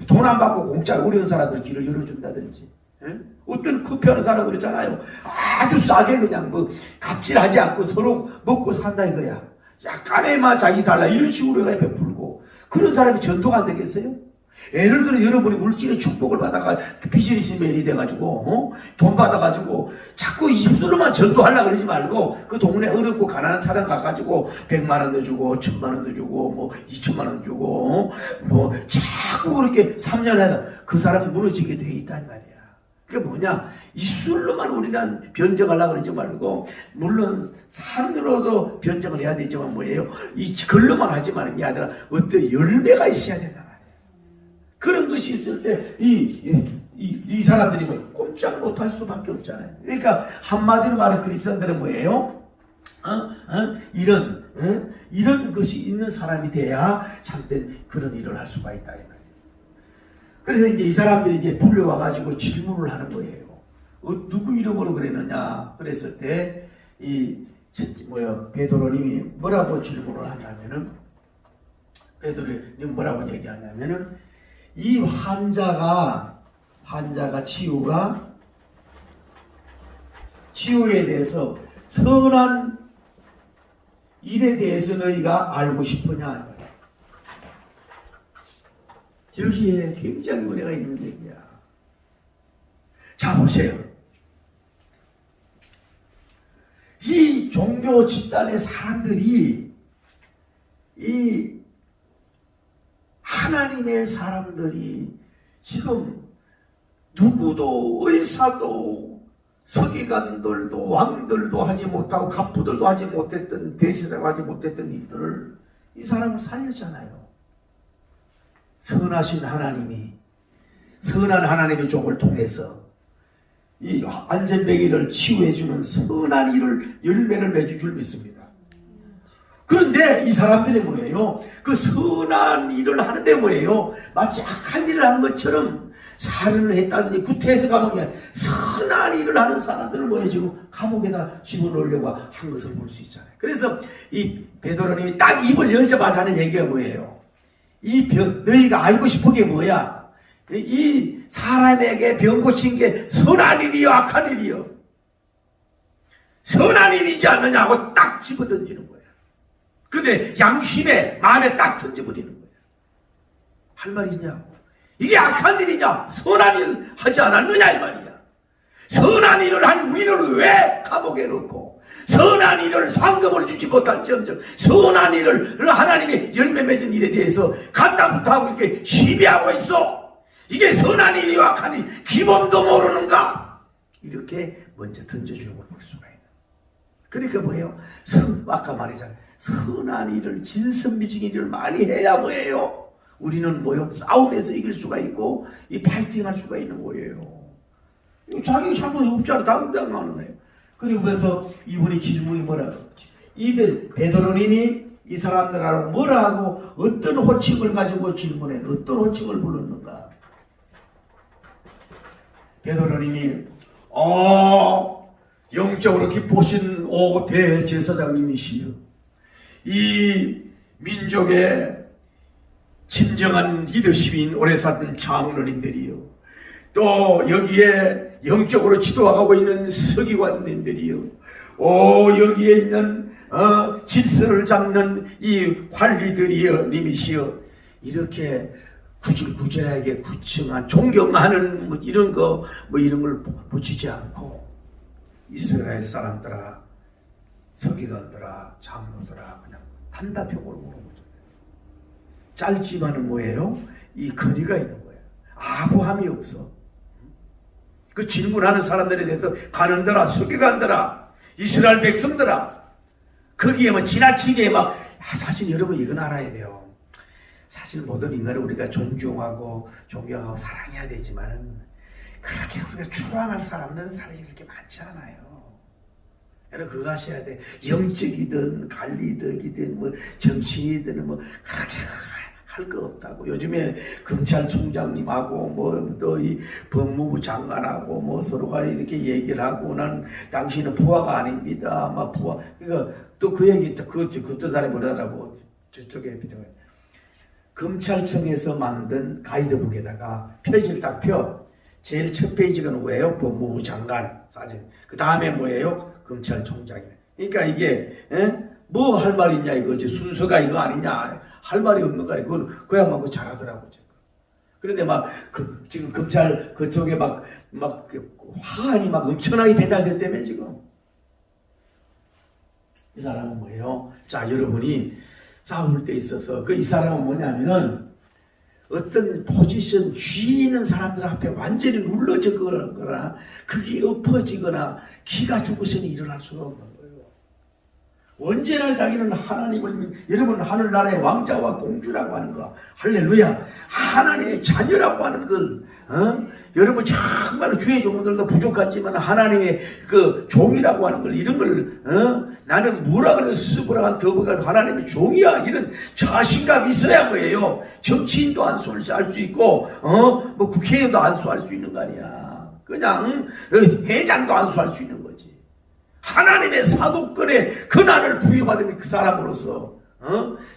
Speaker 1: 돈 안 받고 공짜 어려운 사람들 길을 열어준다든지. 예? 어떤 커피하는 사람 그랬잖아요. 아주 싸게 그냥 뭐 갑질하지 않고 서로 먹고 산다 이거야. 약간에만 자기 달라 이런 식으로 베풀고 그런 사람이 전도가 안 되겠어요? 예를 들어 여러분이 물질의 축복을 받아가 비즈니스맨이 돼가지고 돈 받아가지고 자꾸 입술로만 전도하려고 그러지 말고 그 동네 어렵고 가난한 사람 가가지고 100만 원도 주고 1000만 원도 주고 뭐 2천만 원 주고 뭐 자꾸 그렇게 3년 하다 그 사람은 무너지게 돼 있단 말이야. 그게 뭐냐? 입술로만 우리는 변정하려고 그러지 말고 물론 삶으로도 변정을 해야 되지만 뭐예요? 이 글로만 하지 말는 게 아니라 어떤 열매가 있어야 된다. 그런 것이 있을 때 이 사람들이 뭐 꼼짝 못할 수밖에 없잖아요. 그러니까 한마디로 말해 그리스도인들은 뭐예요? 이런 것이 있는 사람이 돼야 참된 그런 일을 할 수가 있다 이 말이에요. 그래서 이제 이 사람들이 이제 불려와가지고 질문을 하는 거예요. 누구 이름으로 그랬느냐? 그랬을 때 베드로님이 뭐라고 질문을 하냐면은 베드로님이 뭐라고 얘기하냐면은. 이 환자가 치유에 대해서 선한 일에 대해서 너희가 알고 싶으냐? 여기에 굉장히 은혜가 있는 얘기야. 자 보세요. 이 종교 집단의 사람들이 이 하나님의 사람들이 지금 누구도 의사도 서기관들도 왕들도 하지 못하고 갑부들도 하지 못했던 대제사가 하지 못했던 일들을 이 사람을 살렸잖아요. 선한 하나님의 종을 통해서 이 안전뱅이를 치유해주는 선한 일을 열매를 맺을 줄 믿습니다. 그런데 이 사람들이 뭐예요? 그 선한 일을 하는데 뭐예요? 마치 악한 일을 한 것처럼 살인을 했다든지 구태에서 감옥에 선한 일을 하는 사람들을 뭐예요? 지금 감옥에다 집어넣으려고 한 것을 볼 수 있잖아요. 그래서 이 베드로님이 딱 입을 열자마자 하는 얘기가 뭐예요? 너희가 알고 싶은 게 뭐야? 이 사람에게 병 고친 게 선한 일이요 악한 일이요? 선한 일이지 않느냐고 딱 집어던지는 거예요. 근데 양심에 마음에 딱 던져버리는 거예요. 할 말이 있냐고. 이게 악한 일이냐? 선한 일 하지 않았느냐 이 말이야. 선한 일을 한 우리를 왜 감옥에 넣고 선한 일을 상급을 주지 못할지언정 선한 일을 하나님의 열매 맺은 일에 대해서 갖다부터 하고 이렇게 시비하고 있어. 이게 선한 일이요 악한 일 기본도 모르는가? 이렇게 먼저 던져주는 걸 볼 수가 있는. 그러니까 뭐예요? 아까 말했잖아요. 선한 일을 진선미적인 일을 많이 해야 뭐예요? 우리는 뭐요? 싸움에서 이길 수가 있고 이 파이팅 할 수가 있는 거예요. 자기 잘못이 없잖아. 당당하는 거예요. 그리고 그래서 이분이 질문이 뭐라고 그러지? 이들 베드로님이 이 사람들하고 뭐라 하고 어떤 호칭을 가지고 질문해? 어떤 호칭을 불렀는가? 베드로님이 영적으로 기쁘신 대제사장님이시여 이 민족의 진정한 리더십인 오래 살던 장로님들이요 또 여기에 영적으로 지도하고 있는 서기관님들이요, 여기에 있는 질서를 잡는 이 관리들이여, 님이시여, 이렇게 구질구질하게 구청한 존경하는 이런 거 이런 걸 붙이지 않고 이스라엘 사람들아, 서기관들아, 장로들아, 그냥 단답형으로 물어보죠. 짧지만은 뭐예요? 이 권위가 있는 거예요. 아부함이 없어. 그 질문하는 사람들에 대해서 관원들아, 서기관들아, 이스라엘 백성들아, 거기에 뭐 지나치게 막 사실 여러분 이건 알아야 돼요. 사실 모든 인간을 우리가 존중하고 존경하고 사랑해야 되지만 그렇게 우리가 추앙할 사람들은 사실 그렇게 많지 않아요. 여러분 그거 아셔야 돼. 영적이든 관리덕이든 뭐 정치인이든 뭐 그렇게 할 거 없다고. 요즘에 검찰총장님하고 뭐 또 이 법무부 장관하고 뭐 서로가 이렇게 얘기를 하고, 난 당신은 부하가 아닙니다. 막 부하. 그러니까 또 그 얘기 그또 사람이 뭐라고 저쪽에 검찰청에서 만든 가이드북에다가 페이지를 딱 펴. 제일 첫 페이지가 누구예요? 법무부 장관 사진. 그 다음에 뭐예요? 검찰총장이네. 그러니까 이게 뭐 할 말이 있냐 이거지. 순서가 이거 아니냐 할 말이 없는 거야. 그야말로 잘하더라고. 그런데 막 지금 검찰 그쪽에 막 화환이 막 엄청나게 배달됐다며 지금. 이 사람은 뭐예요? 자, 여러분이 싸울 때 있어서 이 사람은 뭐냐면은 어떤 포지션 쥐 있는 사람들 앞에 완전히 눌러지거나 그게 엎어지거나 기가 죽어서는 일어날 수가 없는 거예요. 언제나 자기는 하나님을, 여러분 하늘나라의 왕자와 공주라고 하는 거, 할렐루야, 하나님의 자녀라고 하는 걸, 여러분 정말 주의 종들도 부족하지만 하나님의 그 종이라고 하는 걸, 이런 걸, 나는 뭐라 그래서 스브라한 더브가 하나님의 종이야, 이런 자신감이 있어야 뭐예요. 정치인도 안수할 수 있고, 뭐 국회의원도 안수할 수 있는 거 아니야. 그냥 회장도 안수할 수 있는 거지. 하나님의 사도권의 권한을 부여받은 그 사람으로서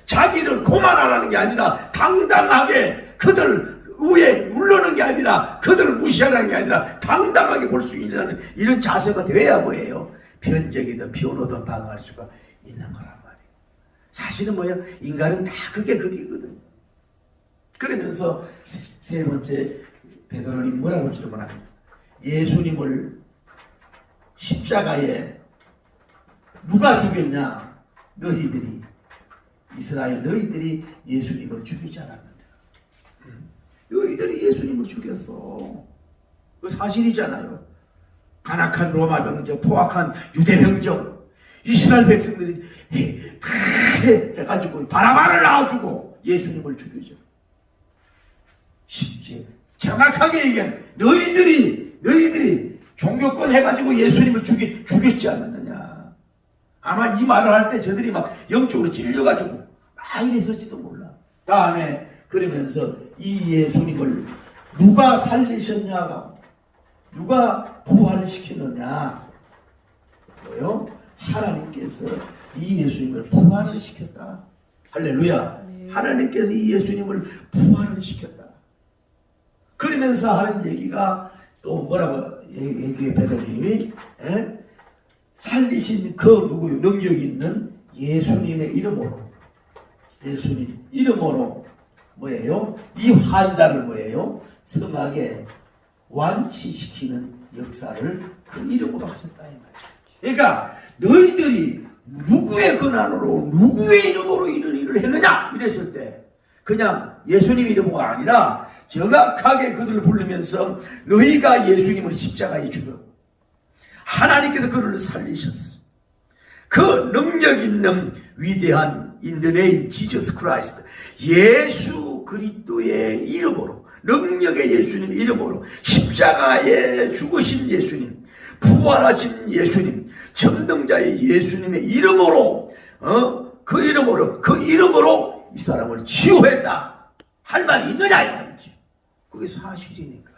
Speaker 1: 자기를 고만하라는 게 아니라 당당하게 그들 위에 물러는 게 아니라 그들을 무시하라는 게 아니라 당당하게 볼 수 있는 이런 자세가 돼야 뭐예요? 변적이든 변호든 방어할 수가 있는 거란 말이에요. 사실은 뭐예요? 인간은 다 그거거든. 그러면서 세 번째 베드로님 뭐라고 질문합니다. 예수님을 십자가에 누가 죽였냐? 너희들이, 이스라엘 너희들이 예수님을 죽이지 않았는데. 너희들이 예수님을 죽였어. 그 사실이잖아요. 간악한 로마 병정, 포악한 유대 병정, 이스라엘 백성들이 다 해가지고 바라바를 낳아주고 예수님을 죽이죠. 쉽지. 정확하게 얘기하면 너희들이 종교권 해가지고 예수님을 죽였지 않았느냐. 아마 이 말을 할 때 저들이 막 영적으로 찔려가지고 막 이랬을지도 몰라. 다음에 그러면서 이 예수님을 누가 살리셨냐가, 누가 부활시켰느냐. 뭐요? 하나님께서 이 예수님을 부활을 시켰다. 할렐루야. 네. 하나님께서 이 예수님을 부활을 시켰다. 그러면서 하는 얘기가 또 뭐라고 얘기해, 베드로님이 살리신 그 누구요? 능력 있는 예수님의 이름으로, 예수님 이름으로 뭐예요? 이 환자를 뭐예요? 성하게 완치시키는 역사를 그 이름으로 하셨다 이 말이에요. 그러니까 너희들이 누구의 권한으로 누구의 이름으로 이런 일을 했느냐 이랬을 때 그냥 예수님 이름으로가 아니라 정확하게 그들을 부르면서 너희가 예수님을 십자가에 죽였고 하나님께서 그를 살리셨어. 그 능력 있는 위대한 In the name Jesus Christ, 예수 그리스도의 이름으로, 능력의 예수님 이름으로, 십자가에 죽으신 예수님, 부활하신 예수님, 전능자의 예수님의 이름으로, 그 이름으로 이 사람을 치유했다 할 말이 있느냐 이 말이지. 그게 사실이니까.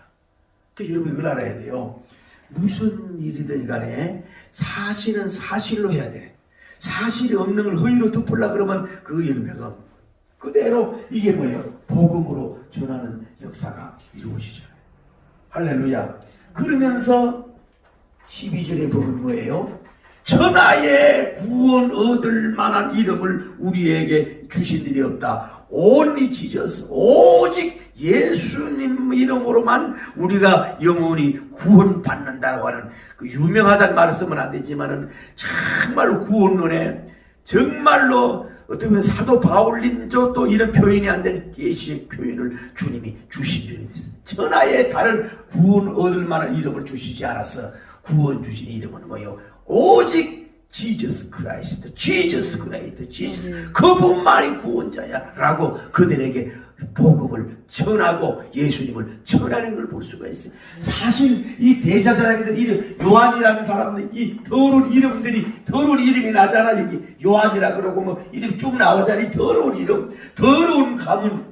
Speaker 1: 그러니까 여러분 이걸 알아야 돼요. 무슨 일이든 간에 사실은 사실로 해야 돼. 사실이 없는 걸 허위로 덮으려고 그러면 그 열매가 없는 거예요. 그대로 이게 뭐예요? 복음으로 전하는 역사가 이루어지잖아요. 할렐루야. 그러면서 12절에 보면 뭐예요? 천하에 구원 얻을 만한 이름을 우리에게 주신 일이 없다. only Jesus. 오직 예수님 이름으로만 우리가 영원히 구원받는다고 하는 그 유명하다는 말을 쓰면 안 되지만은 정말로 구원론에 정말로 어떻게 보면 사도 바울님도 또 이런 표현이 안 된 계시의 표현을 주님이 주신 줄이 있습니다. 천하에 다른 구원 얻을 만한 이름을 주시지 않았어. 구원 주신 이름은 뭐예요? 오직 지저스 크라이스트, 지저스 크라이스트, 지저스 그분만이 구원자야 라고 그들에게 복음을 전하고 예수님을 전하는 걸 볼 수가 있어요. 사실 이 대제사장들 이름 요한이라는 사람들 이 더러운 이름들이 더러운 이름이 나잖아. 여기 요한이라 그러고 뭐 이름 쭉 나오잖아. 이 더러운 이름, 더러운 가문,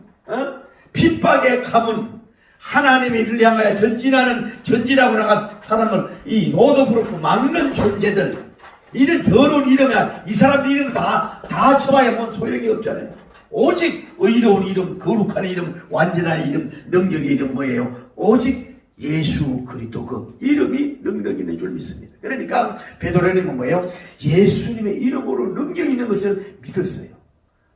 Speaker 1: 핍박의 가문, 하나님의 일을 향하여 전진하고 나간 사람을 이 로드브로크 막는 존재들, 이런 더러운 이름이야. 이 사람들 이름 다 쳐봐야 뭔 소용이 없잖아요. 오직 의로운 이름, 거룩한 이름, 완전한 이름, 능력의 이름 뭐예요? 오직 예수 그리스도 그 이름이 능력 있는 줄 믿습니다. 그러니까 베드로님은 뭐예요? 예수님의 이름으로 능력 있는 것을 믿었어요.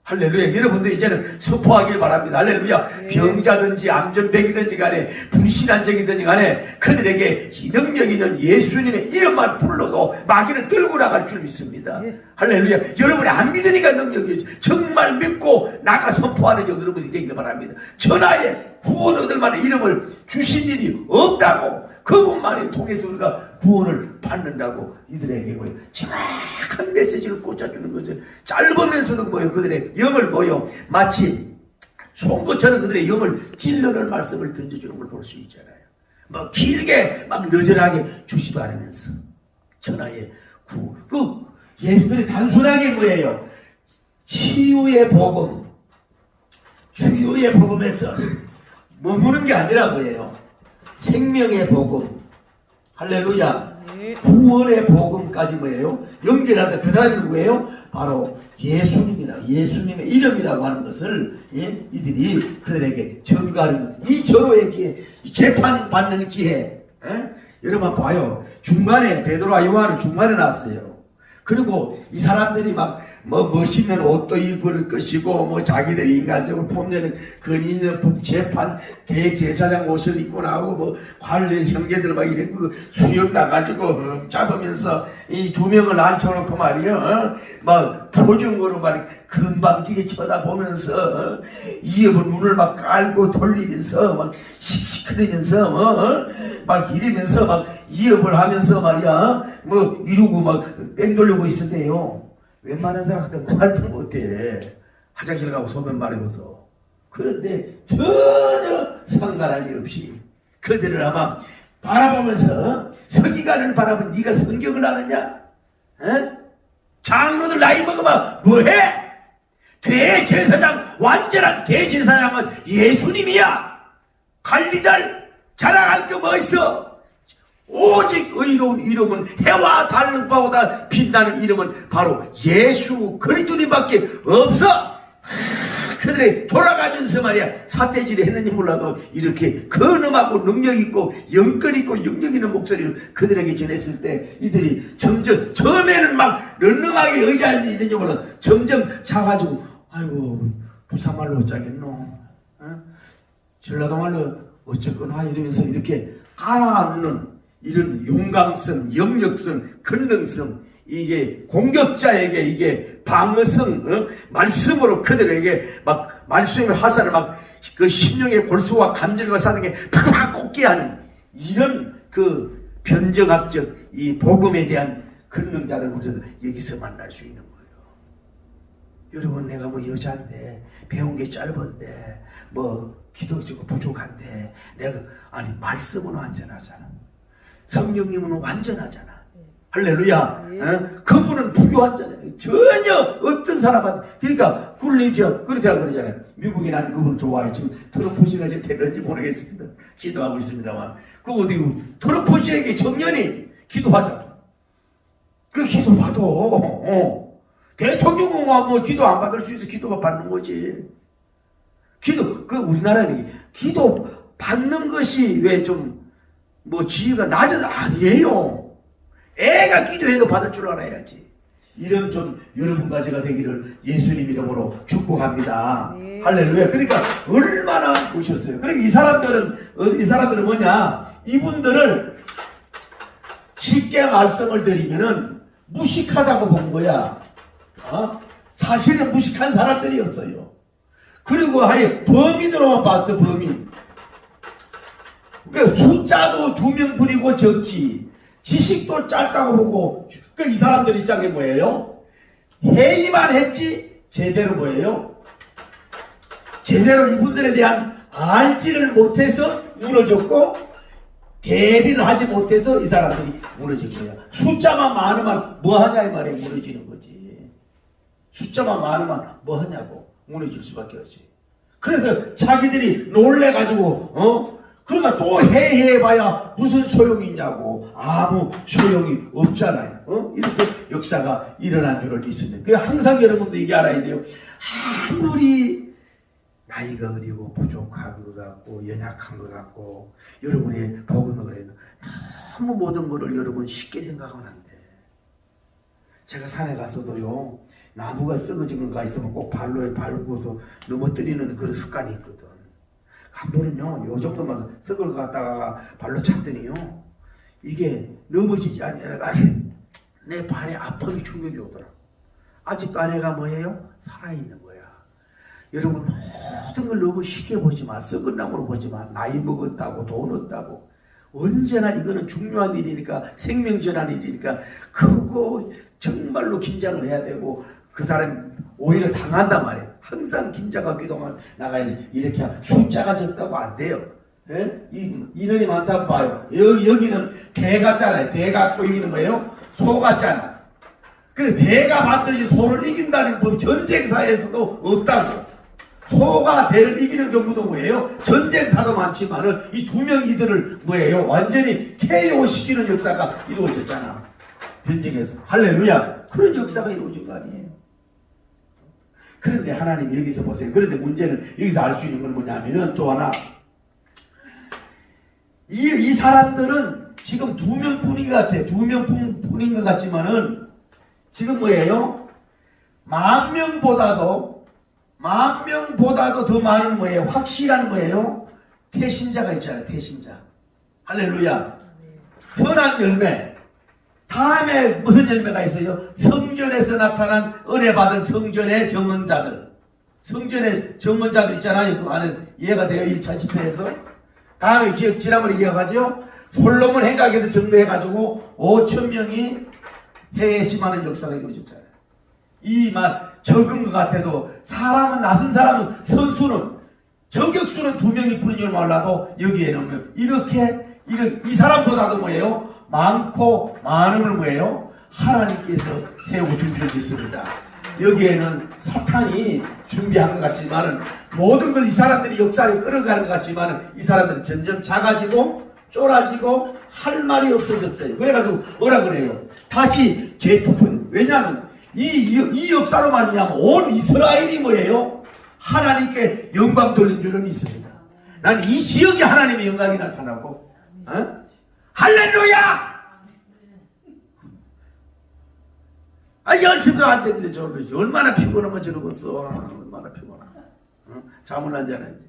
Speaker 1: 할렐루야. 여러분들 이제는 선포하길 바랍니다. 할렐루야. 네. 병자든지 암전백이든지 간에 불신한 적이든지 간에 그들에게 이 능력 있는 예수님의 이름만 불러도 마귀는 들고 나갈 줄 믿습니다. 네. 할렐루야. 여러분이 안 믿으니까 능력이죠. 정말 믿고 나가 선포하는 여러분이 되기를 바랍니다. 천하에 구원 얻을 만한 이름을 주신 일이 없다고, 그분만이 통해서 우리가 구원을 받는다고 이들에게 뭐예요? 정확한 메시지를 꽂아주는 것을, 짧으면서도 뭐예요? 그들의 영을 뭐예요? 마치 송곳처럼 그들의 영을 찔러는 말씀을 던져주는 걸 볼 수 있잖아요. 뭐 길게 막 느슨하게 주지도 않으면서 천하의 예수님이 단순하게 뭐예요? 치유의 복음, 치유의 복음에서 머무는 게 아니라 뭐예요? 생명의 복음, 할렐루야, 구원의 복음까지 뭐예요? 연결하다. 그 사람이 누구예요? 바로 예수님의 이름이라고 하는 것을 이들이 그들에게 전가하는, 이 절호의 기회, 재판받는 기회. 여러분 봐요. 중간에 베드로와 요한은 중간에 났어요. 그리고 이 사람들이 막 멋있는 옷도 입을 것이고 자기들이 인간적으로 폼내는 근인연 재판 대제사장 옷을 입고 나오고 관련 형제들 막 이래 수염 나가지고 잡으면서 이 두 명을 앉혀놓고 말이야 막 표정으로 막 금방지게 쳐다보면서 이어본 눈을 막 깔고 돌리면서 막 씩씩거리면서 막 이러면서 막 이업을 하면서 말이야 이러고 막 뺑 돌리고 있을 때요. 웬만한 사람한테 말도 못해. 화장실 가고 소변 마르고서. 그런데 전혀 상관함이 없이 그들을 아마 바라보면서, 서기관을 바라보면 네가 성경을 아느냐? 장로들 나이 먹으면 뭐해? 대제사장, 완전한 대제사장은 예수님이야. 관리들 자랑할 거 뭐 있어? 오직 의로운 이름은 해와 달을 바보다 빛나는 이름은 바로 예수 그리스도님밖에 없어. 그들이 돌아가면서 말이야 삿대질을 했는지 몰라도 이렇게 근엄하고 능력 있고 영권 있고 영력 있는 목소리를 그들에게 전했을 때 이들이 점점, 처음에는 막 런능하게 의자에 이러지 몰라 점점 자가지고 아이고 부산말로 어쩌겠노, 전라도말로 어쨌거나 이러면서 이렇게 가라앉는 이런 용감성, 영역성, 근능성, 이게 공격자에게 이게 방어성, 말씀으로 그들에게 막 말씀의 화살을 막 그 심령의 골수와 감정과 사는 게 팍팍 꽂게 하는 이런 그 변정학적 이 복음에 대한 근능자들 우리도 여기서 만날 수 있는 거예요. 여러분 내가 여자인데 배운 게 짧은데 기도적으로 부족한데 내가 말씀은 완전하잖아. 성령님은 완전하잖아. 할렐루야. 그분은 부유하잖아요. 전혀 어떤 사람한테. 그러니까 굴리죠. 그렇다고 그러잖아요. 미국에 난 그분 좋아해. 지금 트럼프 씨가 지금 되는지 모르겠습니다. 기도하고 있습니다만. 그 어디 트럼프 씨에게 청년이 기도하자. 그 기도 받아. 대통령은 기도 안 받을 수 있어. 기도 받는 거지. 기도 우리나라는 기도 받는 것이 왜 좀 뭐 지혜가 낮은 아니에요. 애가 기도해도 받을 줄 알아야지. 이런 좀 여러분과 제가 되기를 예수님 이름으로 축복합니다.
Speaker 2: 네.
Speaker 1: 할렐루야. 그러니까 얼마나 오셨어요. 그러니까 이 사람들은 뭐냐? 이분들을 쉽게 말씀을 드리면은 무식하다고 본 거야. 사실은 무식한 사람들이었어요. 그리고 아예 범인으로만 봤어, 범인. 그러니까 숫자도 2명뿐이고 적지. 지식도 짧다고 보고. 그러니까 이 사람들 입장에 뭐예요? 회의만 했지, 제대로 뭐예요? 제대로 이분들에 대한 알지를 못해서 무너졌고, 대비를 하지 못해서 이 사람들이 무너진 거야. 숫자만 많으면 뭐 하냐 이 말이야. 무너지는 거지. 숫자만 많으면 뭐 하냐고. 무너질 수밖에 없지. 그래서 자기들이 놀래가지고 그러니까 또 해봐야 무슨 소용이 있냐고. 아무 소용이 없잖아요. 이렇게 역사가 일어난 줄을 믿습니다. 그래서 항상 여러분도 이게 알아야 돼요. 아무리 나이가 어리고 부족한 것 같고 연약한 것 같고 여러분의 복음을 그래도 너무 모든 것을 여러분 쉽게 생각하면 안 돼. 제가 산에 가서도요, 나무가 썩어진 거가 있으면 꼭 발로 밟고도 넘어뜨리는 그런 습관이 있거든. 한 번은요, 요 정도만 썩을 것 같다가 발로 찼더니요, 이게 넘어지지 아니라 내 발에 아픔이 충격이 오더라고. 아직도 아내가 뭐예요? 살아있는 거야. 여러분 모든 걸 너무 쉽게 보지 마. 썩은 나무로 보지 마. 나이 먹었다고 돈 없다고. 언제나 이거는 중요한 일이니까, 생명전환 일이니까 그거 정말로 긴장을 해야 되고, 그 사람 오히려 당한단 말이에요. 항상 긴장과 기도만 나가야지. 이렇게 숫자가 적다고 안 돼요. 예? 인원이 많다고 봐요. 여기는 대 같잖아요. 대 같고 여기는 뭐예요? 소 같잖아. 그래, 대가 반드시 소를 이긴다는 법 전쟁사에서도 없다고. 소가 대를 이기는 경우도 뭐예요? 전쟁사도 많지만은 이 2명 이들을 뭐예요? 완전히 KO 시키는 역사가 이루어졌잖아. 전쟁에서. 할렐루야. 그런 역사가 이루어진 거 아니에요. 그런데 하나님 여기서 보세요. 그런데 문제는 여기서 알 수 있는 건 뭐냐면은 또 하나, 이 사람들은 지금 2명뿐인 것 같아. 2명뿐인 것 같지만은 지금 뭐예요? 10,000명보다도 더 많은 뭐예요? 확실한 뭐예요? 태신자가 있잖아요. 태신자. 할렐루야. 선한 열매. 다음에 무슨 열매가 있어요? 성전에서 나타난 은혜 받은 성전의 정언자들. 성전의 정언자들 있잖아요. 그 안에 이해가 돼요. 1차 집회에서. 다음에 지난번에 기억하죠? 솔로몬 행각에서 정리해가지고 5,000명이 회심하는 역사가 이루어졌잖아요. 이 말 적은 것 같아도 사람은, 낯선 사람은, 선수는, 저격수는 2명일 뿐인 줄 몰라도 여기에는 이렇게 이 사람보다도 뭐예요? 많고 많음을 뭐예요? 하나님께서 세워준 줄 믿습니다. 여기에는 사탄이 준비한 것 같지만은, 모든 걸 이 사람들이 역사에 끌어가는 것 같지만은, 이 사람들은 점점 작아지고 쫄아지고 할 말이 없어졌어요. 그래가지고 뭐라 그래요? 다시 재투표. 왜냐하면 이 역사로 말미암아 온 이스라엘이 뭐예요? 하나님께 영광 돌린 줄을 믿습니다. 난 이 지역에 하나님의 영광이 나타나고, 할렐루야! 연습도 안 되는데 저러지. 얼마나 피곤하면 저러겠어. 얼마나 피곤하. 잠을 안 자는지.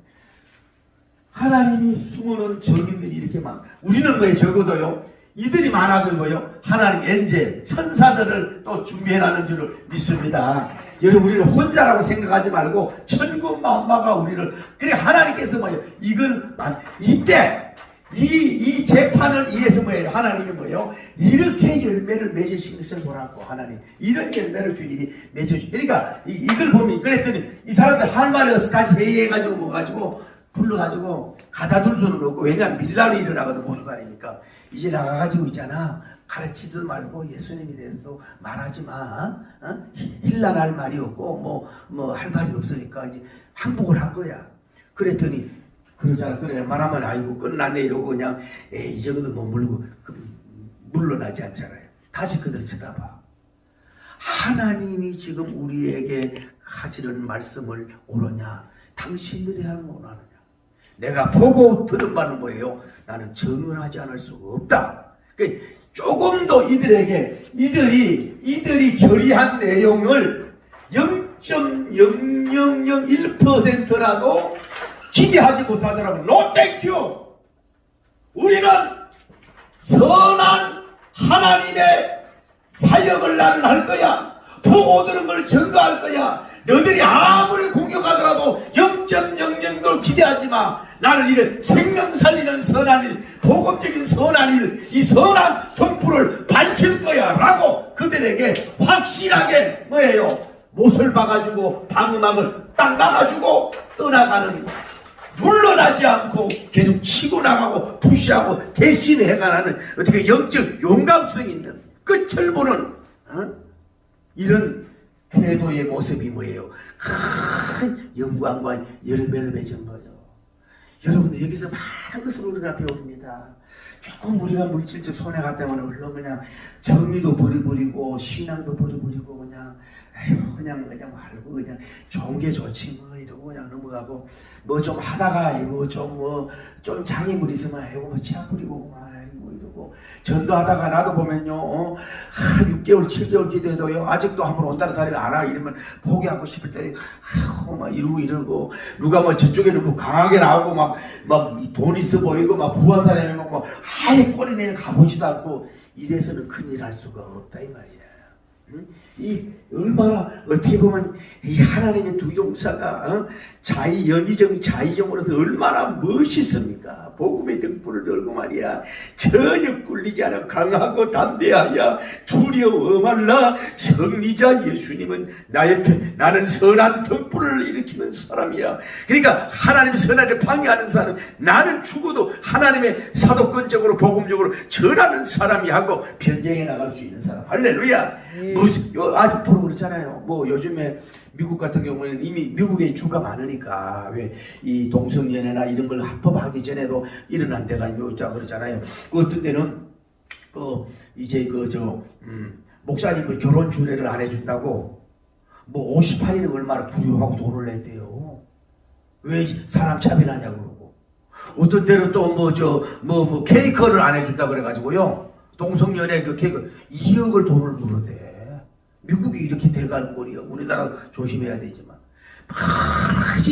Speaker 1: 하나님이 숨어놓은 정인들이 이렇게 많아. 우리는 뭐에 적어도요, 이들이 많아도 뭐요? 하나님 엔젤, 천사들을 또 준비해놨는 줄을 믿습니다. 여러분, 우리를 혼자라고 생각하지 말고 천군 만마가 우리를, 그래 하나님께서 뭐예요? 이걸 이때 이 재판을 위해서 뭐예요? 하나님이 뭐예요? 이렇게 열매를 맺으신 것을 보라고. 하나님 이런 열매를 주님이 맺어주. 그러니까 이걸 보면, 그랬더니 이 사람들 할 말이 없어. 다시 회의해가지고 뭐 가지고 불러가지고 가다둘 수는 없고, 왜냐하면 밀란이 일어나거든. 모든 사람이니까. 이제 나가가지고 있잖아. 가르치지 말고 예수님에 대해서 말하지 마. 힐난할 말이 없고 뭐 할 말이 없으니까 이제 항복을 한 거야. 그랬더니 그러잖아. 그래 말하면 아이고 끝났네 이러고 그냥 에이 저거도 뭐 물고 물러나지 않잖아요. 다시 그들을 쳐다봐. 하나님이 지금 우리에게 하시는 말씀을 오느냐? 당신들이 하는 거 원하느냐? 내가 보고 들은 바는 뭐예요? 나는 정언하지 않을 수가 없다. 그러니까 조금도 이들이 결의한 내용을 0.0001%라도 기대하지 못하더라고. No thank you. 우리는 선한 하나님의 사역을 나는 할 거야. 보고 들은 걸 증거할 거야. 너희들이 아무리 공격하더라도 0.00도 기대하지 마. 나는 이런 생명 살리는 선한 일, 복음적인 선한 일, 이 선한 선포를 밝힐 거야 라고 그들에게 확실하게 뭐예요? 못을 박아주고 방음막을 딱 막아주고 떠나가는, 물러나지 않고 계속 치고 나가고 푸시하고 대신해가는 어떻게 영적 용감성 있는 끝을 보는 이런 태도의 모습이 뭐예요? 큰 영광과 열매를 맺은 거죠. 여러분, 여기서 많은 것을 우리가 배웁니다. 조금 우리가 물질적 손해가 때문에 물론 그냥 정의도 버려버리고 신앙도 버려버리고 그냥 말고 그냥 좋은 게 좋지 뭐 이러고 그냥 넘어가고, 뭐 좀 하다가 이거 좀 장애물 있으면 아이고 뭐 치아 뿌리고 아이고 이러고, 전도하다가 나도 보면요 6개월 7개월 기도해도요 아직도 한번 온다는 사람이 안 와. 이러면 포기하고 싶을 때 막 이러고 누가 뭐 저쪽에는 뭐 강하게 나오고 막 돈 있어 보이고 막 부한 사람이 막 아예 꼬리내는 가보지도 않고 이래서는 큰일 할 수가 없다 이 말이야. 이 얼마나 어떻게 보면 이 하나님의 두 용사가 자의정으로서 얼마나 멋있습니까? 복음의 등불을 들고 말이야 전혀 꿀리지 않아 강하고 담대하여 두려워 말라. 승리자 예수님은 나의 편, 나는 선한 등불을 일으키는 사람이야. 그러니까 하나님의 선한을 방해하는 사람, 나는 죽어도 하나님의 사도권적으로 복음적으로 전하는 사람이 하고 변쟁에 나갈 수 있는 사람. 할렐루야. 아직도 그렇잖아요. 뭐 요즘에 미국 같은 경우에는 이미 미국에 주가 많으니까 왜 이 동성연애나 이런 걸 합법하기 전에도 일어난 데가 그러잖아요. 그 어떤 데는 목사님을 결혼 주례를 안 해준다고 뭐 58일을 얼마나 부유하고 돈을 냈대요. 왜 사람 차별하냐고 그러고, 어떤 데는 또 케이크를 안 해준다 그래가지고요 동성연애 그 케이크 2억을 돈을 부르대. 미국이 이렇게 돼가는 꼴이야. 우리나라 조심해야 되지만.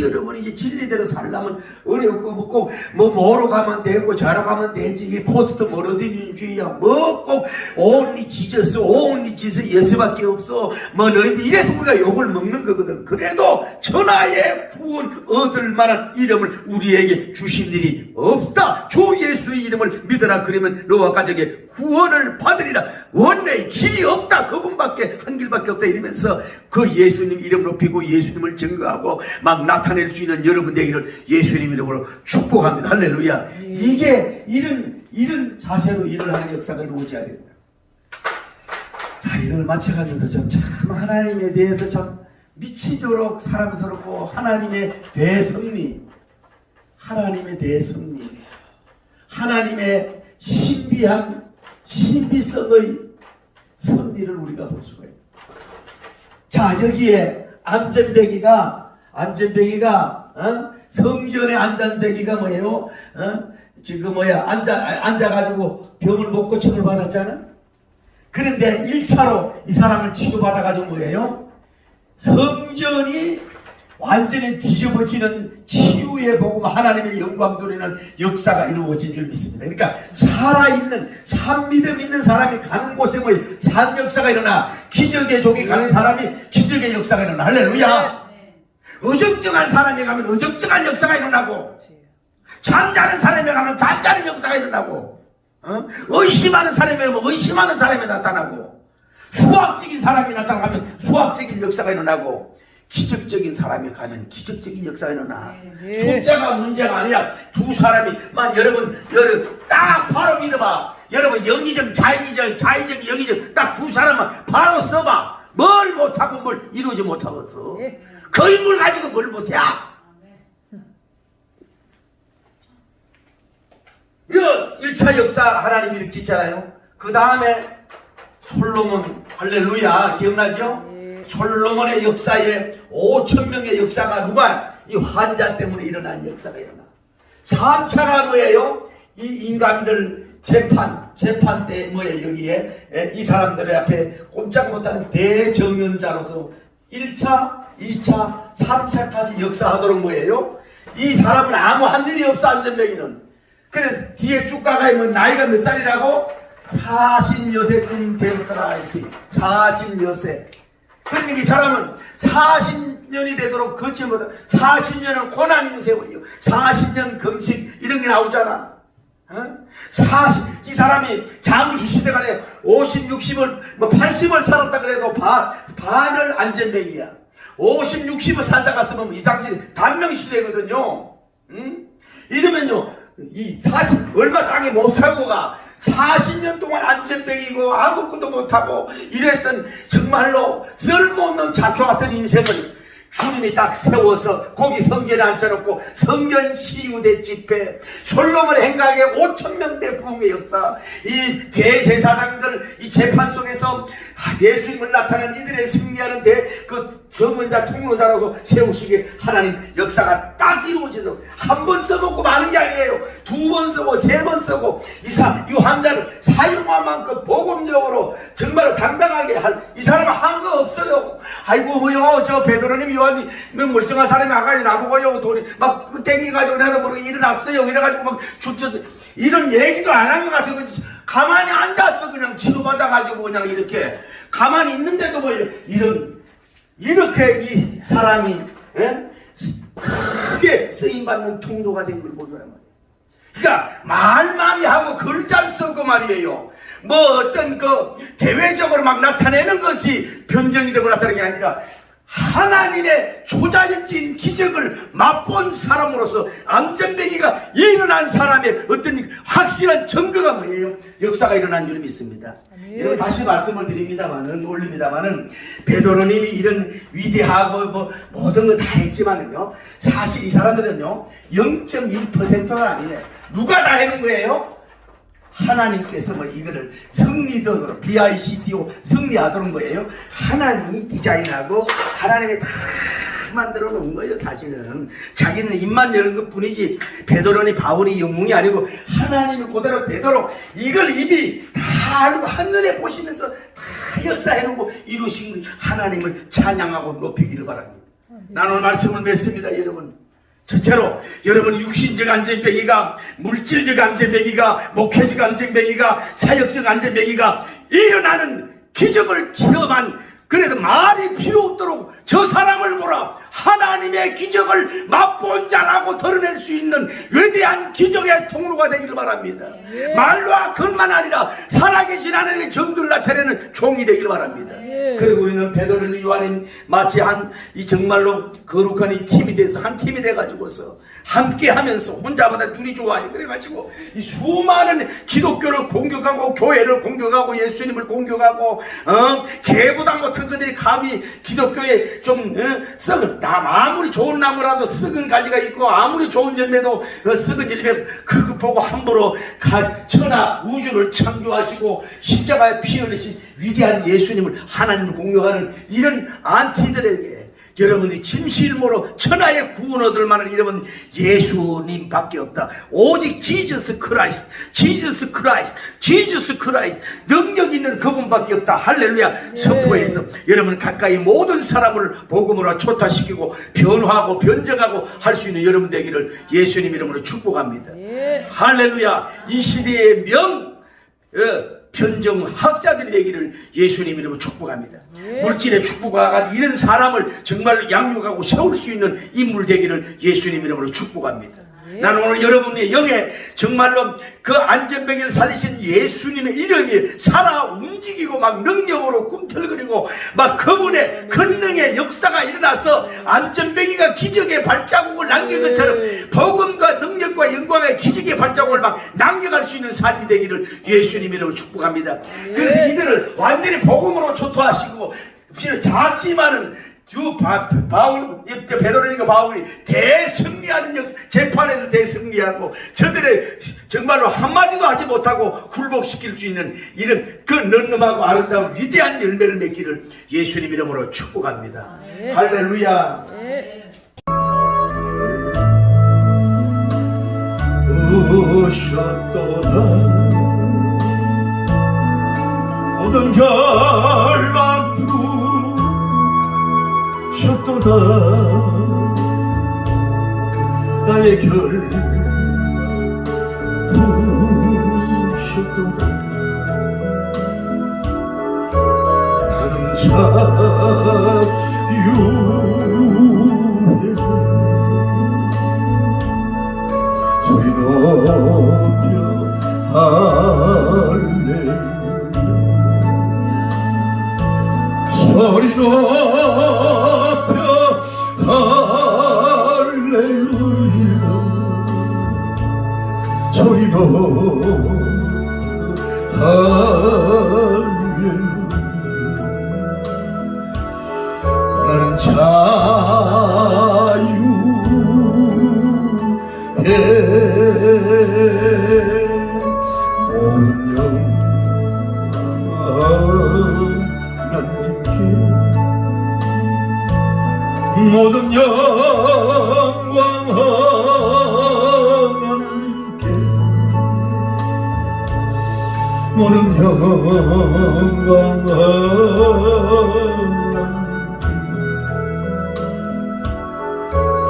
Speaker 1: 여러분 이제 진리대로 살려면 어렵고 꼭 뭐로 가면 되고 저로 가면 되지. 이게 포스트 모더니즘주의야. 꼭 only Jesus, only Jesus 예수밖에 없어. 너희들 이래서 우리가 욕을 먹는 거거든. 그래도 천하의 구원 얻을 만한 이름을 우리에게 주신 일이 없다. 주 예수의 이름을 믿어라. 그러면 너와 가족의 구원을 받으리라. 원래 길이 없다. 그분밖에 한 길밖에 없다. 이러면서 그 예수님 이름 높이고 예수님을 증거하고 막 나타낼 수 있는 여러분 되기를 예수님 이름으로 축복합니다. 할렐루야. 이게 이런 자세로 일을 하는 역사가 이루어져야 됩니다. 자, 이걸 마쳐가면서 참 하나님에 대해서 참 미치도록 사랑스럽고 하나님의 대성리, 하나님의 신비한 신비성의 섭리를 우리가 볼 수가 있습니다. 자, 여기에 안전배기가 성전의 안전배기가 뭐예요? 앉아가지고 병을 못 고침을 받았잖아. 그런데 1차로 이 사람을 치료받아가지고 뭐예요? 성전이 완전히 뒤집어지는 치유의 복음, 하나님의 영광 누리는 역사가 이루어진 줄 믿습니다. 그러니까 살아있는 산믿음 있는 사람이 가는 곳에 산 역사가 일어나, 기적의 족이 가는 사람이 기적의 역사가 일어나. 할렐루야. 어정쩡한 사람이 가면 어정쩡한 역사가 일어나고, 잠자는 사람이 가면 잠자는 역사가 일어나고, 의심하는 사람이 가면 의심하는 사람이 나타나고, 수학적인 사람이 나타나면 수학적인 역사가 일어나고, 기적적인 사람이 가면 기적적인 역사가 일어나. 숫자가 문제가 아니라 두 사람이만 여러분 딱 바로 믿어봐. 여러분 영의적 자의적 영의적 딱 두 사람만 바로 써봐. 뭘 못하고 뭘 이루지 못하겠어. 그 인물 가지고 뭘 못해. 이거 1차 역사 하나님이 일으켰잖아요. 그 다음에 솔로몬, 할렐루야, 기억나죠? 솔로몬의 역사에 5,000명의 역사가 누가? 이 환자 때문에 일어난 역사가 일어나. 3차가 뭐예요? 이 인간들 재판 때 뭐예요? 여기에 이 사람들 앞에 꼼짝 못하는 대정연자로서 1차, 2차, 3차까지 역사하도록 뭐예요? 이 사람은 아무 한 일이 없어. 안전뱅이는. 그래서 뒤에 쭉 가가면 나이가 몇 살이라고? 40여세쯤 되었더라. 이렇게 40여세. 그러니까 이 사람은 40년이 되도록 걷지 못하. 40년은 고난인 세월이요. 40년 금식 이런 게 나오잖아. 이 사람이 장수 시대간에 50, 60을 뭐 80을 살았다 그래도 반을 안전뱅이야. 50, 60을 살다 갔으면 이 당시 단명 시대거든요. 이러면요, 이 40 얼마 땅에 못 살고 가 40년 동안 안전뱅이고 아무것도 못하고 이랬던 정말로 쓸모없는 자초 같은 인생을 주님이 딱 세워서 거기 성전에 앉혀놓고 성전 시유대 집회, 솔로몬의 행각의 5,000명대 부흥의 역사, 이 대제사장들 이 재판 속에서 예수님을 나타낸 이들의 승리하는 그 정언자 통로자라고 세우시기에 하나님 역사가 딱 이루어지도록 한 번 써먹고 마는 게 아니에요. 2번 쓰고 3번 쓰고 이 환자를 사용한 만큼 복음적으로 정말로 당당하게 할 이 사람은 한 거 없어요. 아이고 뭐요 저 베드로님 요한이 멀쩡한 사람이 아가지 나보고요 돈이 막 땡겨가지고 나도 모르게 일어났어요. 이래가지고 막 주쳐서 이런 얘기도 안 한 것 같아요. 가만히 앉았어. 그냥 치료받아가지고 그냥 이렇게 가만히 있는데도 뭐 이렇게 이 사람이 크게 쓰임받는 통로가 된 걸 보여요. 그러니까 말 많이 하고 글 잘 쓰고 말이에요. 뭐 어떤 대외적으로 막 나타내는 것이 변정이 되고 나타나는 게 아니라 하나님의 초자연적인 기적을 맛본 사람으로서 안전뱅이가 일어난 사람의 어떤 확실한 증거가 뭐예요? 역사가 일어난 줄 믿습니다. 여러분 다시 말씀을 올립니다마는 베드로님이 이런 위대하고 뭐 모든 거 다 했지만은요, 사실 이 사람들은요 0.1%가 아니에요. 누가 다 해는 거예요? 하나님께서 뭐 이거를 승리도록 BICTO 승리하도록 거예요. 하나님이 디자인하고 하나님이 다 만들어 놓은 거예요. 사실은 자기는 입만 여는 것 뿐이지 베드로니 바울이 영웅이 아니고 하나님이 그대로 되도록 이걸 이미 다 알고 한눈에 보시면서 다 역사해 놓고 이루신 하나님을 찬양하고 높이기를 바랍니다. 나는 오늘 말씀을 맺습니다. 여러분, 첫째로 여러분 육신적 안전뱅이가, 물질적 안전뱅이가, 목회적 안전뱅이가, 사역적 안전뱅이가 일어나는 기적을 체험한, 그래서 말이 필요 없도록 저 사람을 보라 하나님의 기적을 맛본 자라고 드러낼 수 있는 위대한 기적의 통로가 되기를 바랍니다. 말로와 글만 아니라 살아계신 하나님의 정도를 나타내는 종이 되기를 바랍니다. 그리고 우리는 베드로는 요한인 마치 이 정말로 거룩한 이 팀이 돼서 한 팀이 돼가지고서 함께 하면서 혼자보다 눈이 좋아요. 그래가지고 이 수많은 기독교를 공격하고 교회를 공격하고 예수님을 공격하고 개보다 못한 그들이 감히 기독교에 좀 썩은 아무리 좋은 나무라도 썩은 가지가 있고 아무리 좋은 열매도 썩은 열매 그거 보고 함부로 천하 우주를 창조하시고 십자가에 피 흘리신 위대한 예수님을 하나님을 공격하는 이런 안티들에게 여러분이 진실모로 천하의 구원 얻을 만한 이름은 예수님밖에 없다. 오직 지저스 크라이스트, 지저스 크라이스트, 지저스 크라이스트, 능력 있는 그분밖에 없다. 할렐루야. 선포해서 여러분 가까이 모든 사람을 복음으로 초타시키고 변화하고 변정하고 할 수 있는 여러분 되기를 예수님 이름으로 축복합니다. 할렐루야. 이 시대의 변정학자들이 되기를 예수님 이름으로 축복합니다. 물질의 축복과 이런 사람을 정말로 양육하고 세울 수 있는 인물 되기를 예수님 이름으로 축복합니다. 나는 오늘 여러분의 영에 정말로 그 안전뱅이를 살리신 예수님의 이름이 살아 움직이고 막 능력으로 꿈틀거리고 막 그분의 권능의 역사가 일어나서 안전뱅이가 기적의 발자국을 남긴 것처럼 복음과 능력과 영광의 기적의 발자국을 막 남겨갈 수 있는 삶이 되기를 예수님 이름으로 축복합니다. 그래서 이들을 완전히 복음으로 초토하시고 작지만은 베드로니가 바울이 대승리하는 재판에서 대승리하고 저들의 정말로 한마디도 하지 못하고 굴복시킬 수 있는 이런 그 넌넌하고 아름다운 위대한 열매를 맺기를 예수님 이름으로 축복합니다. 할렐루야. 주셨도다. 모든 결박 주셨도다. 나의 결박 주셨도다. 나는 자유해 소리 높여 할렐루야. 소리 높여 할렐루야. 소리 높여 할렐루야. 나는 자유해 모든 영광 모든 영광 하나님께 모든 영광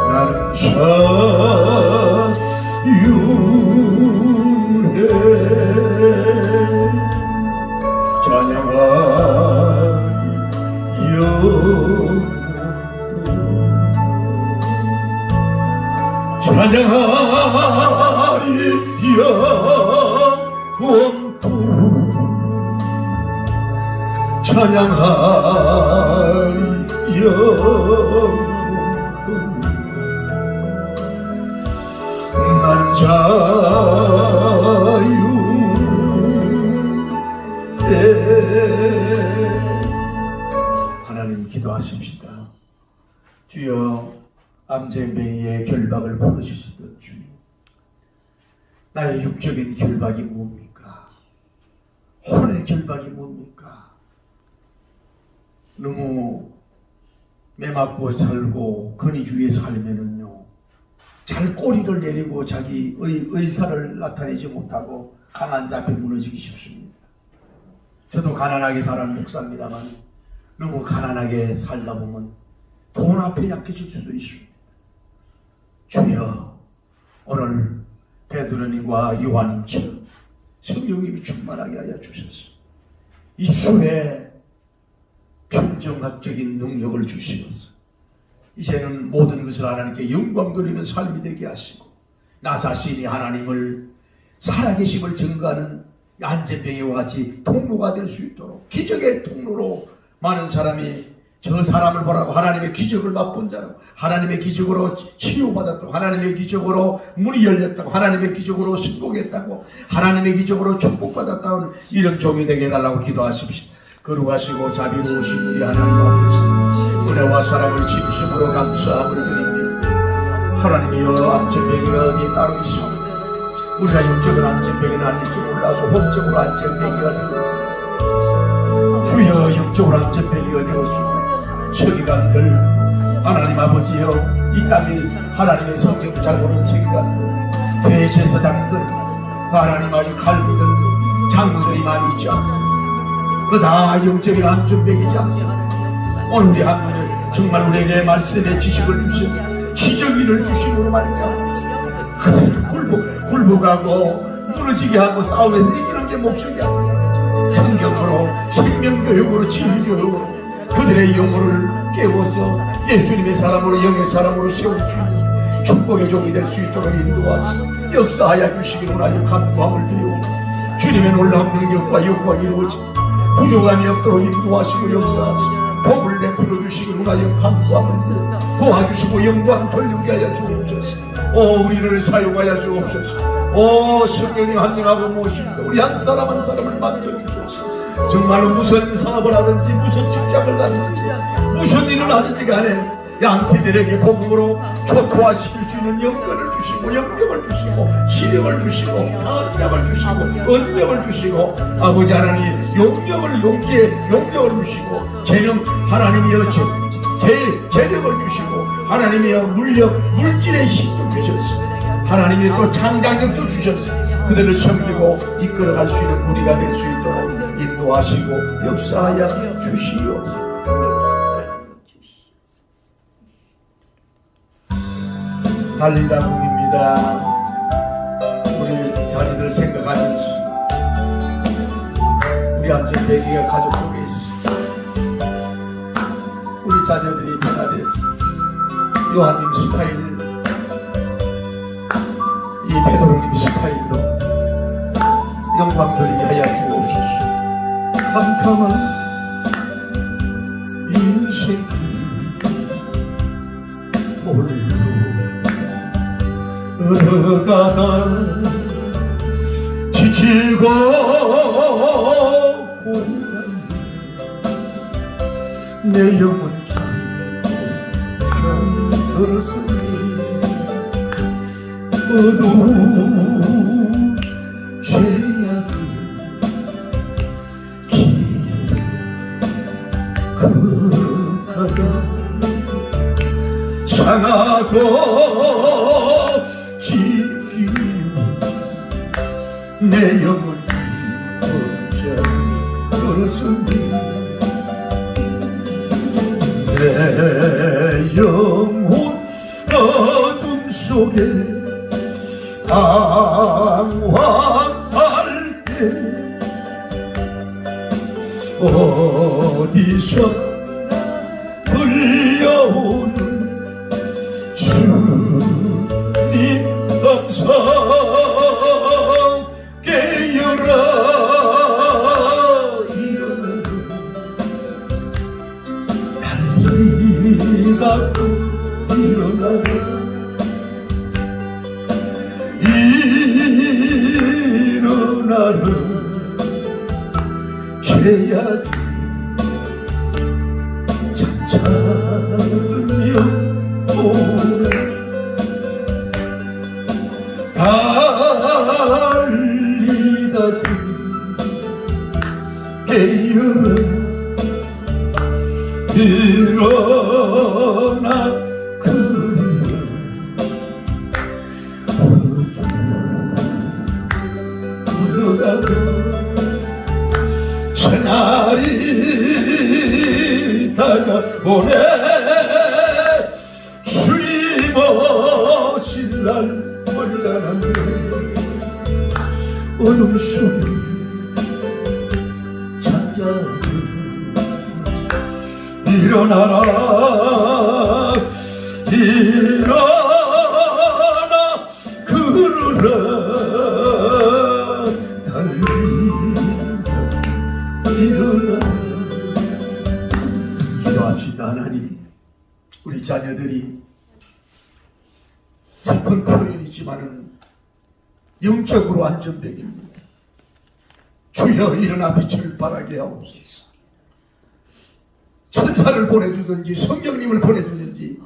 Speaker 1: 나는 자유해 찬양하여 찬양하리 영원토록 찬양하리 영원토록 난 자유해. 하나님 기도하십시다. 주여 암젠뱅이의 결박을 풀어주시던 주님, 나의 육적인 결박이 뭡니까? 혼의 결박이 뭡니까? 너무 매맞고 살고 근위주의에 살면은요, 잘 꼬리를 내리고 자기 의사를 나타내지 못하고 강한 자 앞에 무너지기 쉽습니다. 저도 가난하게 살아는 목사입니다만 너무 가난하게 살다 보면 돈 앞에 약해질 수도 있습니다. 주여, 오늘 베드로님과 요한님처럼 성령님이 충만하게 하여 주셔서 이 술에 평정학적인 능력을 주시면서 이제는 모든 것을 하나님께 영광 돌리는 삶이 되게 하시고, 나 자신이 하나님을 살아계심을 증거하는 안전병이와 같이 통로가 될 수 있도록, 기적의 통로로 많은 사람이 저 사람을 보라고 하나님의 기적을 맛본 자라고, 하나님의 기적으로 치유받았다고, 하나님의 기적으로 문이 열렸다고, 하나님의 기적으로 승복했다고, 하나님의 기적으로 축복받았다고 이런 종이 되게 해달라고 기도하십시다. 거룩하시고 자비로우신 우리 하나님 아버지, 은혜와 사랑을 진심으로 감사함을 드립니다. 하나님이여, 안전병이가 어디에 따로 있습니다. 우리가 영적으로 안전병이 아닐지 몰라도 혼적으로 안전병이가 되었습니다. 주여, 영적으로 안전병이가 되었습니다. 서기관들, 하나님 아버지여, 이 땅에 하나님의 성경 잘 보는 서기관들, 대제사장들, 하나님 아버지 갈비들, 장로들이 많이 있지 않습니까? 그 다 영적인 안전병이지 않습니까? 오늘 우리 하나님 정말 우리에게 말씀의 지식을 주시고 지정의를 주심으로 말미암아 굴복하고 무너지게 하고 싸움에 이기는 게 목적이 아니라 성경으로, 생명교육으로, 진리교육으로 그들의 영혼을 깨워서 예수님의 사람으로, 영의 사람으로 세울 수 있는 축복의 종이 될 수 있도록 인도하시고 역사하여 주시기를 원하여 간구함을 드리고, 주님의 놀라운 능력과 영광이 이루어지고 부족함이 없도록 인도하시고 역사하시고 복을 내풀어 주시기를 원하여 간구함을 드리고 도와주시고 영광 돌리게 하여 주옵소서. 오, 우리를 사용하여 주옵소서. 오, 성령님 한영하고 모십니다. 우리 한 사람 한 사람을 만져주소서. 정말로 무슨 사업을 하든지 무슨 직장을 가든지 무슨 일을 하든지 간에 양태들에게 복음으로 초토화시킬 수 있는 영권을 주시고 영력을 주시고 시력을 주시고 능력을 주시고 은력을 주시고, 아버지 하나님 용력을, 용기에 용력을 주시고, 재능 하나님이여 재력을 주시고, 하나님이여 물질의 힘도 주셔서 하나님이 또 창작력도 주셨어요. 그들을 섬기고 이끌어갈 수 있는 우리가 될 수 있도록 인도하시고 역사하여 주시옵소서. 달리다 북입니다. 우리 자리들 생각하면서 우리 안전대기가 가족 속에 있어. 우리 자녀들이 변화됐어. 요한님 스타일, 이 베드로님 스타일로 영광 돌리게 하여 주옵소서. 캄캄한 인생 홀로 걸어가다 지치고 내 영혼 들었으니 어두운 죄악을 기억하다 상하고 지키며 내 영혼 혼자 걸었으니 내 영혼 어둠 속에 방황할 때 어디서 들려오는 주님 음성 깨어라 일어나 일어나라 일어나라 죄악이 잠자며 오라 달리다 깨어라 일어나 새날이 다가오네 주님 오실 날 언짢은데 어둠 속에 잠자는 일어나라 일어나 그러라 일어나 기도합시다. 하나님, 우리 자녀들이 슬픈 표현이지만은 영적으로 안전되기입니다. 주여 일어나 빛을 발하게 하옵소서. 천사를 보내주든지 성령님을 보내주든지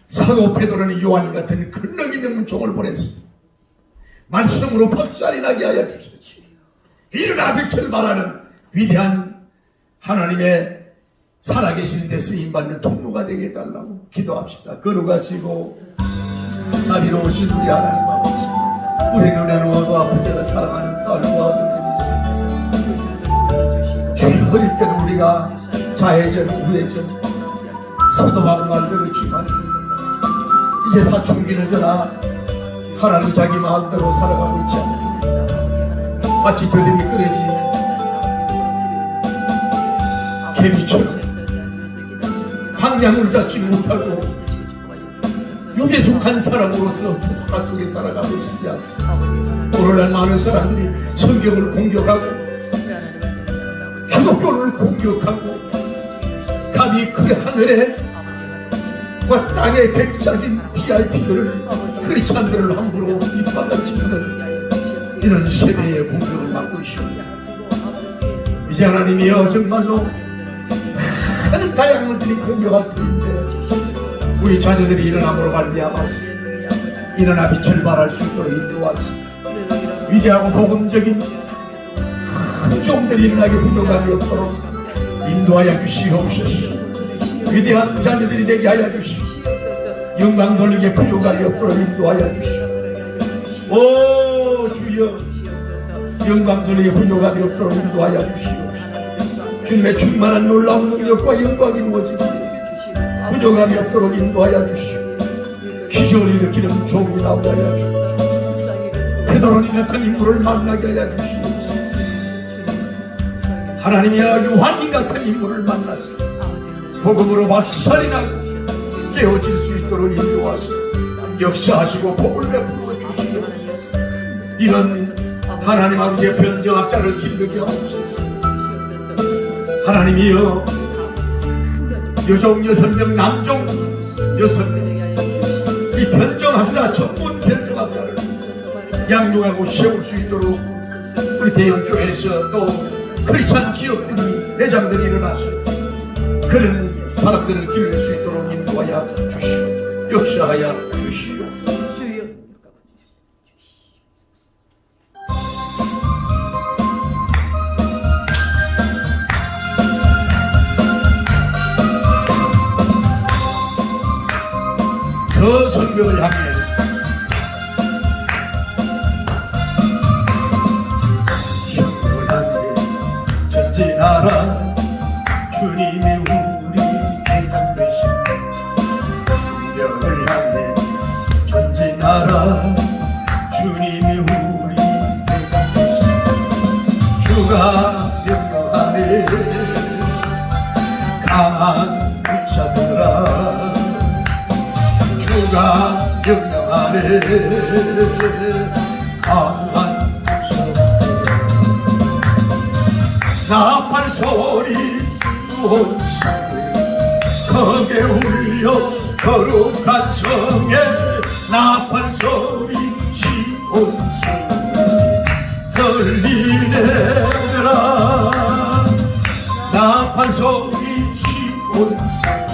Speaker 1: 사도 베드로는 요한이 같은 근력 있는 종을 보냈습니다. 말씀으로 박살이 나게 하여 주소서. 일어나 빛을 발하는 위대한 하나님의 살아계시는 데 쓰임받는 통로가 되게 해달라고 기도합시다. 걸어가시고 자비로우신 우리 하나님 아버지, 우리 눈에 누워도 아픈 자를 사랑하는 딸과 아들들이 주님 어릴 때는 우리가 좌회전 우회전 서도막 말대로 주만 이제 사춘기를 지나 하나님 자기 마음대로 살아가고 있지 않습니다. 마치 더듬이 끓여지 개미처럼 항량을 잡지 못하고 육에 속한 사람으로서 세상 속에 살아가고 있지 않습니다. 오늘날 많은 사람들이 성경을 공격하고 기독교를 공격하고 감히 그 하늘에 과 땅의 백작인 VIP들을 크리스찬들을 함부로 밑받아치는 이런 세대의 공격을 받고 있습니다. 이제 하나님이여 정말로 많은 다양한 것들이 공격할 터인데 우리 자녀들이 일어남으로 말미암아서 일어나 빛을 발할 수 있도록 인도하시고 위대하고 복음적인 종들이 일어나게 부족함이 없도록 인도하여 주시옵소서. 위대한 자녀들이 되게 하여 주시고 영광 돌리게 부족함이 없도록 인도하여 주시고 오 주여 영광 돌리게 부족함이 없도록 인도하여 주시옵소서. 주님의 충만한 놀라운 능력과 영광이 무엇이지 부족함이 없도록 인도하여 주시오. 기적을 일으키는 종이 나오게 하여 주시오. 베드로니 같은 인물을 만나게 하여 주시옵소서. 하나님이 아주 환인 같은 인물을 만났어 복음으로 박살이 나고 깨어질 수 있도록 인도하시고 역사하시고 복을 베풀어 주시오. 이런 하나님 아버지의 변정학자를 기르게 하옵소서. 하나님이여 여종 6명 남종 6명 이 변정학자 전문 변정학자를 양육하고 세울 수 있도록 우리 대형교회에서 또 크리스찬 기업들이 내장들이 일어나서 그런 사람들을 기를 수 있도록 인도하여 주시오. 역사하여 주시오. 저 성벽을 향해 성벽을 향해 전진하라. 주님이 우리 대장 되신 성벽을 향해 전진하라. 주님이 우리 대장 되신 주가 명령하네. 강한 불사들아 주가 명령하네. 강한 나팔 소리 온 성에 크게 울려 거룩한 성에 나팔 소리 시온 성에 들리네라. 나팔 소리 시온 성에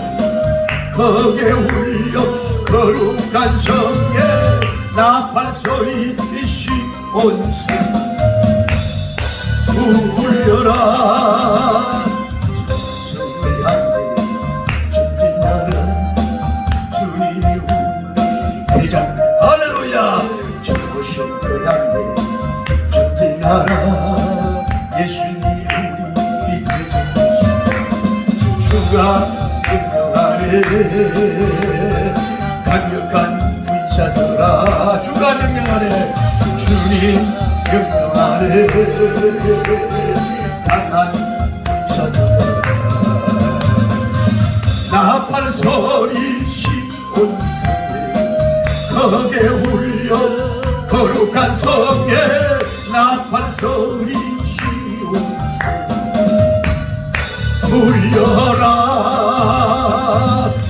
Speaker 1: 크게 울려 거룩한 성에 나팔 소리 시온 성에 울려라. 성을 향해 전진하라. 주님이 우리 대장 할렐루야. 저 성을 향해 전진하라. 예수님이 우리 대장 주가 명령하네. 강력한 불사들아 주가 명령하네. 주님 명령하네. 강한 불사들아 나팔 소리 시온 성에 크게 울려 거룩한 성에 나팔 소리 시온 성에 울려라.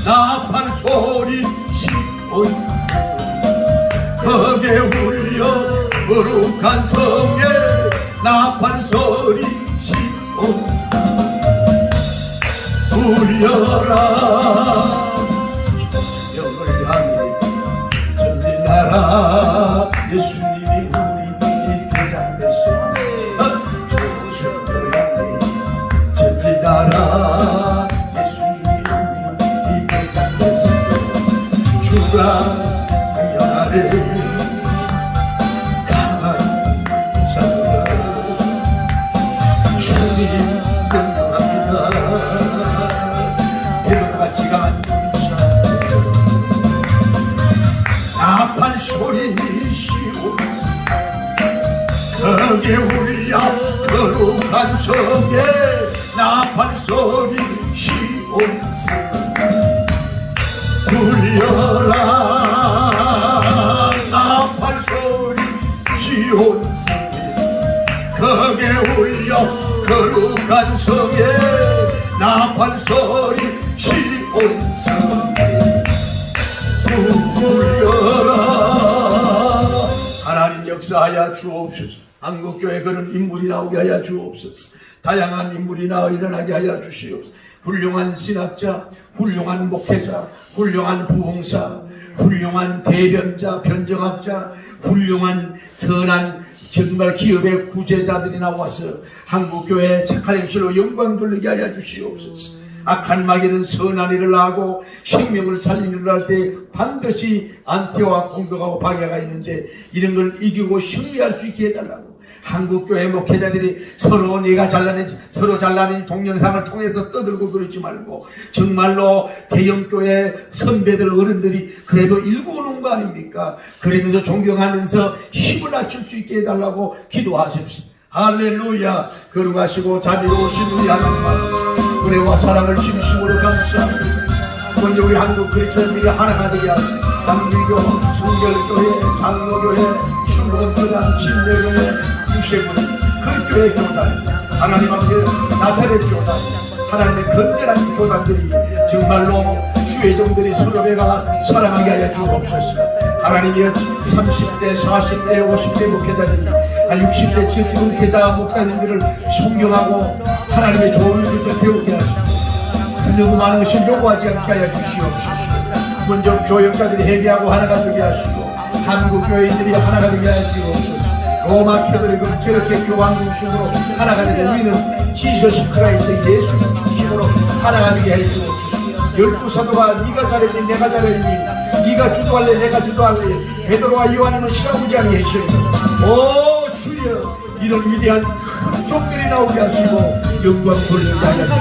Speaker 1: 나팔 소리 시온 성에 크게 울려 거룩한 성에 나팔 소리 시온 울려라. 영을 향해 전진하라. 예수님이 우리 대장 되신 영을 향해 전진하라. 예수님이 우리 대장 되신 주가 명령하네. 나팔 소리 시온 크게 울려 거룩한 성에 나팔 소리 시온 울려라. 나팔 소리 시온 크게 울려 거룩한 성에 나팔 소리 시온 울려라. 하나님 역사하여 주옵소서. 한국교회 그런 인물이 나오게 하여 주옵소서. 다양한 인물이 나와 일어나게 하여 주시옵소서. 훌륭한 신학자, 훌륭한 목회자, 훌륭한 부흥사, 훌륭한 대변자, 변정학자, 훌륭한 선한 정말 기업의 구제자들이 나와서 한국교회의 착한 행실로 영광 돌리게 하여 주시옵소서. 악한 마귀는 선한 일을 하고 생명을 살리는 일을 할 때 반드시 안티와 공격하고 방해가 있는데 이런 걸 이기고 승리할 수 있게 해달라고. 한국교회 목회자들이 서로 내가 잘나니 서로 잘나니 동영상을 통해서 떠들고 그러지 말고 정말로 대형교회 선배들 어른들이 그래도 일구는 거 아닙니까? 그러면서 존경하면서 힘을 낮출 수 있게 해달라고 기도하십시오. 할렐루야. 거룩하시고 자비로우신 우리 하나님, 은혜와 사랑을 진심으로 감사합니다. 먼저 우리 한국 그리스도인들이 하나가 되게 하시고 장미교, 순결교회, 장로교회, 충원교단, 진례교회, 유세군, 그 교회 교단, 하나님 앞에 나사렛 교단, 하나님의 건전한 교단들이 정말로 주의 종들이 서로가 사랑하게 하여 주옵소서. 하나님의 30대, 40대, 50대 목회자들이 60대 지금 목회자 목사님들을 존경하고 하나님의 좋은 것을 배우게 하시고 너무 많은 것을 요구하지 않게 하여 주시옵소서. 먼저 교역자들이 회개하고 하나가 되게 하시고 한국 교회인들이 하나가 되게 하여 주옵소서. 로마 교회들이 저렇게 교황 중심으로 하나가 되게 우리는 지저스 크라이스트 예수님 중심으로 하나가 되게 하여 주옵소서. 12사도가 네가 잘했니 내가 잘했니 네가 주도할래 내가 주도할래 베드로와 요한은 시라우장이 계시니 오 주여 이런 위대한 족들이 나오게 하시고 영광 돌리게 하여 주시옵소서.